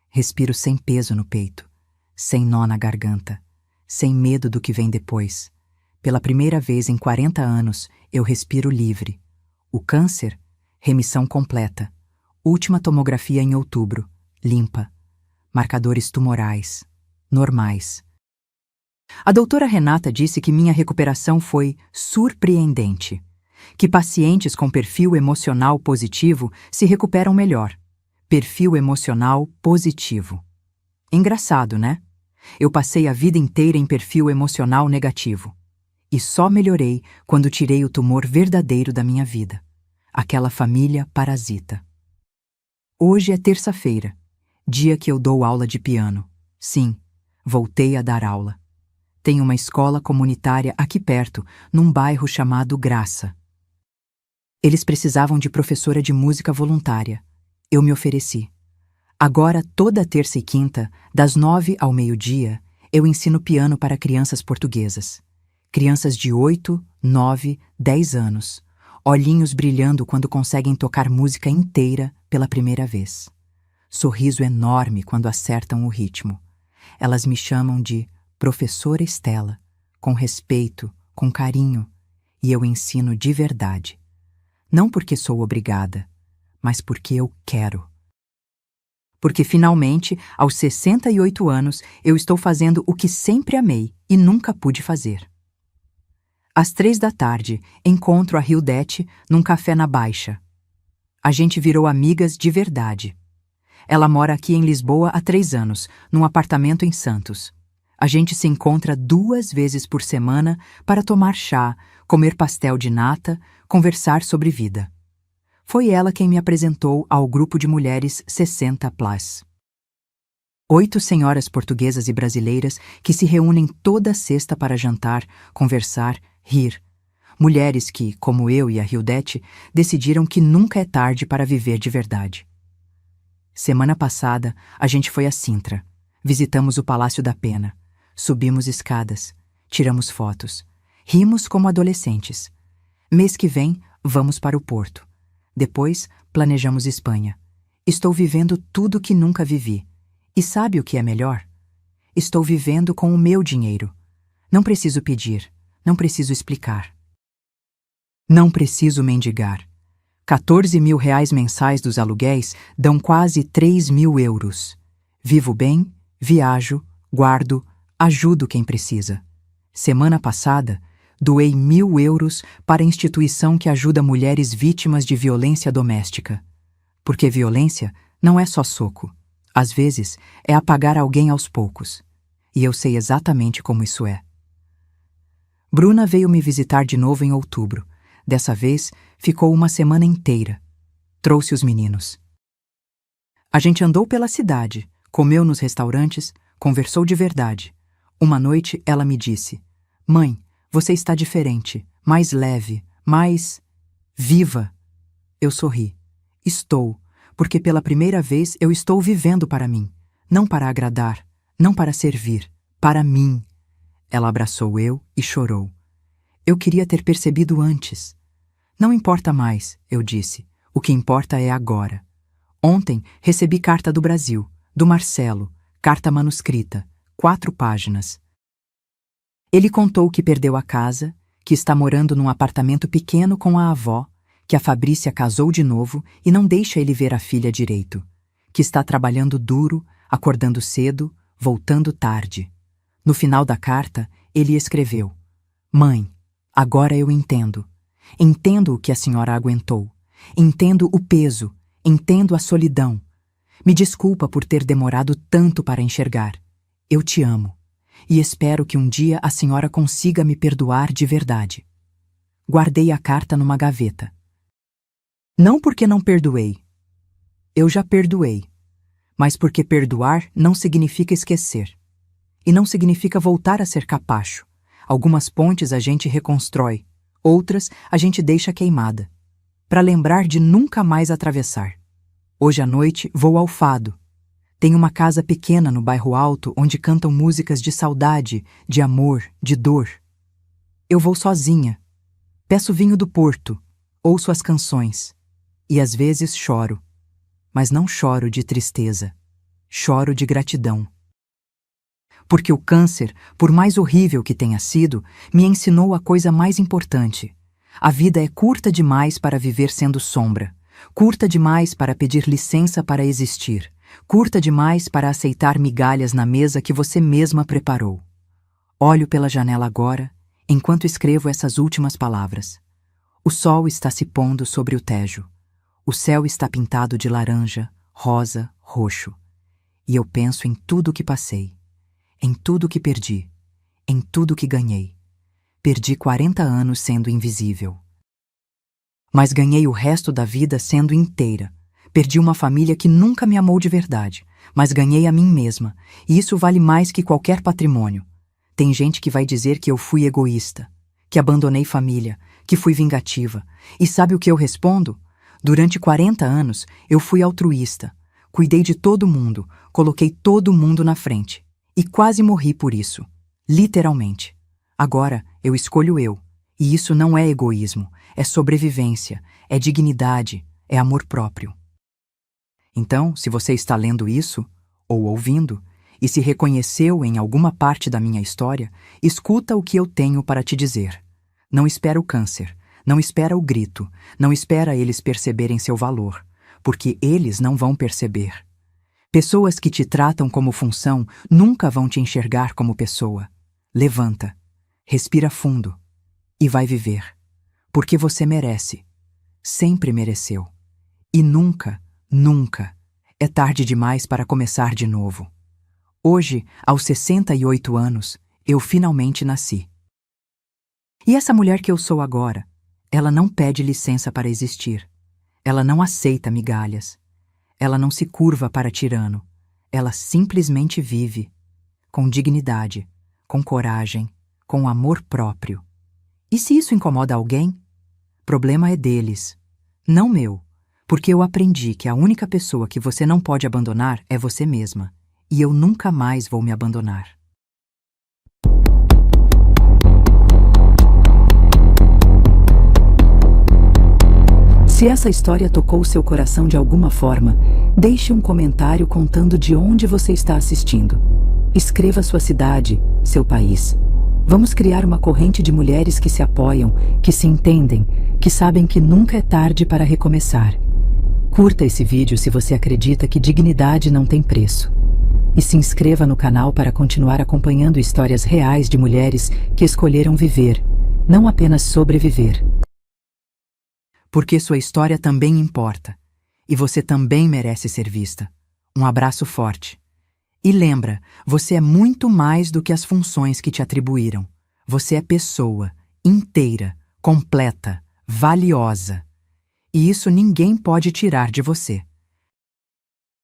Respiro sem peso no peito, sem nó na garganta, sem medo do que vem depois. Pela primeira vez em 40 anos, eu respiro livre. O câncer? Remissão completa. Última tomografia em outubro. Limpa. Marcadores tumorais. Normais. A doutora Renata disse que minha recuperação foi surpreendente, que pacientes com perfil emocional positivo se recuperam melhor. Perfil emocional positivo. Engraçado, né? Eu passei a vida inteira em perfil emocional negativo. E só melhorei quando tirei o tumor verdadeiro da minha vida. Aquela família parasita. Hoje é terça-feira, dia que eu dou aula de piano. Sim, voltei a dar aula. Tem uma escola comunitária aqui perto, num bairro chamado Graça. Eles precisavam de professora de música voluntária. Eu me ofereci. Agora, toda terça e quinta, das 9 ao meio-dia, eu ensino piano para crianças portuguesas. Crianças de 8, 9, 10 anos, olhinhos brilhando quando conseguem tocar música inteira pela primeira vez. Sorriso enorme quando acertam o ritmo. Elas me chamam de Professora Estela, com respeito, com carinho, e eu ensino de verdade. Não porque sou obrigada, mas porque eu quero. Porque finalmente, aos 68 anos, eu estou fazendo o que sempre amei e nunca pude fazer. Às 3 da tarde, encontro a Hildete num café na Baixa. A gente virou amigas de verdade. Ela mora aqui em Lisboa há 3 anos, num apartamento em Santos. A gente se encontra 2 vezes por semana para tomar chá, comer pastel de nata, conversar sobre vida. Foi ela quem me apresentou ao grupo de mulheres 60+. 8 senhoras portuguesas e brasileiras que se reúnem toda sexta para jantar, conversar, rir. Mulheres que, como eu e a Hildete, decidiram que nunca é tarde para viver de verdade. Semana passada, a gente foi a Sintra. Visitamos o Palácio da Pena. Subimos escadas. Tiramos fotos. Rimos como adolescentes. Mês que vem, vamos para o Porto. Depois, planejamos Espanha. Estou vivendo tudo que nunca vivi. E sabe o que é melhor? Estou vivendo com o meu dinheiro. Não preciso pedir. Não preciso explicar. Não preciso mendigar. 14 mil reais mensais dos aluguéis dão quase 3 mil euros. Vivo bem, viajo, guardo, ajudo quem precisa. Semana passada, doei 1.000 euros para a instituição que ajuda mulheres vítimas de violência doméstica. Porque violência não é só soco. Às vezes, é apagar alguém aos poucos. E eu sei exatamente como isso é. Bruna veio me visitar de novo em outubro. Dessa vez, ficou uma semana inteira. Trouxe os meninos. A gente andou pela cidade, comeu nos restaurantes, conversou de verdade. Uma noite, ela me disse: "Mãe, você está diferente, mais leve, mais viva." Eu sorri. Estou, porque pela primeira vez eu estou vivendo para mim, não para agradar, não para servir, para mim. Ela abraçou eu e chorou. Eu queria ter percebido antes. Não importa mais, eu disse. O que importa é agora. Ontem recebi carta do Brasil, do Marcelo, carta manuscrita, 4 páginas. Ele contou que perdeu a casa, que está morando num apartamento pequeno com a avó, que a Fabrícia casou de novo e não deixa ele ver a filha direito, que está trabalhando duro, acordando cedo, voltando tarde. No final da carta, ele escreveu: "Mãe, agora eu entendo. Entendo o que a senhora aguentou. Entendo o peso. Entendo a solidão. Me desculpa por ter demorado tanto para enxergar. Eu te amo. E espero que um dia a senhora consiga me perdoar de verdade." Guardei a carta numa gaveta. Não porque não perdoei. Eu já perdoei. Mas porque perdoar não significa esquecer. E não significa voltar a ser capacho. Algumas pontes a gente reconstrói. Outras a gente deixa queimada, para lembrar de nunca mais atravessar. Hoje à noite vou ao Fado. Tem uma casa pequena no bairro Alto onde cantam músicas de saudade, de amor, de dor. Eu vou sozinha. Peço vinho do Porto, ouço as canções. E às vezes choro. Mas não choro de tristeza. Choro de gratidão. Porque o câncer, por mais horrível que tenha sido, me ensinou a coisa mais importante. A vida é curta demais para viver sendo sombra, curta demais para pedir licença para existir, curta demais para aceitar migalhas na mesa que você mesma preparou. Olho pela janela agora, enquanto escrevo essas últimas palavras. O sol está se pondo sobre o Tejo. O céu está pintado de laranja, rosa, roxo. E eu penso em tudo o que passei. Em tudo que perdi, em tudo que ganhei. Perdi 40 anos sendo invisível. Mas ganhei o resto da vida sendo inteira. Perdi uma família que nunca me amou de verdade, mas ganhei a mim mesma, e isso vale mais que qualquer patrimônio. Tem gente que vai dizer que eu fui egoísta, que abandonei família, que fui vingativa. E sabe o que eu respondo? Durante 40 anos, eu fui altruísta. Cuidei de todo mundo, coloquei todo mundo na frente. E quase morri por isso. Literalmente. Agora, eu escolho eu. E isso não é egoísmo, é sobrevivência, é dignidade, é amor próprio. Então, se você está lendo isso, ou ouvindo, e se reconheceu em alguma parte da minha história, escuta o que eu tenho para te dizer. Não espera o câncer, não espera o grito, não espera eles perceberem seu valor, porque eles não vão perceber. Pessoas que te tratam como função nunca vão te enxergar como pessoa. Levanta, respira fundo e vai viver, porque você merece, sempre mereceu. E nunca, nunca é tarde demais para começar de novo. Hoje, aos 68 anos, eu finalmente nasci. E essa mulher que eu sou agora, ela não pede licença para existir. Ela não aceita migalhas. Ela não se curva para tirano. Ela simplesmente vive, com dignidade, com coragem, com amor próprio. E se isso incomoda alguém? Problema é deles, não meu, porque eu aprendi que a única pessoa que você não pode abandonar é você mesma, e eu nunca mais vou me abandonar. Se essa história tocou seu coração de alguma forma, deixe um comentário contando de onde você está assistindo. Escreva sua cidade, seu país. Vamos criar uma corrente de mulheres que se apoiam, que se entendem, que sabem que nunca é tarde para recomeçar. Curta esse vídeo se você acredita que dignidade não tem preço. E se inscreva no canal para continuar acompanhando histórias reais de mulheres que escolheram viver, não apenas sobreviver. Porque sua história também importa, e você também merece ser vista. Um abraço forte. E lembra, você é muito mais do que as funções que te atribuíram. Você é pessoa, inteira, completa, valiosa. E isso ninguém pode tirar de você.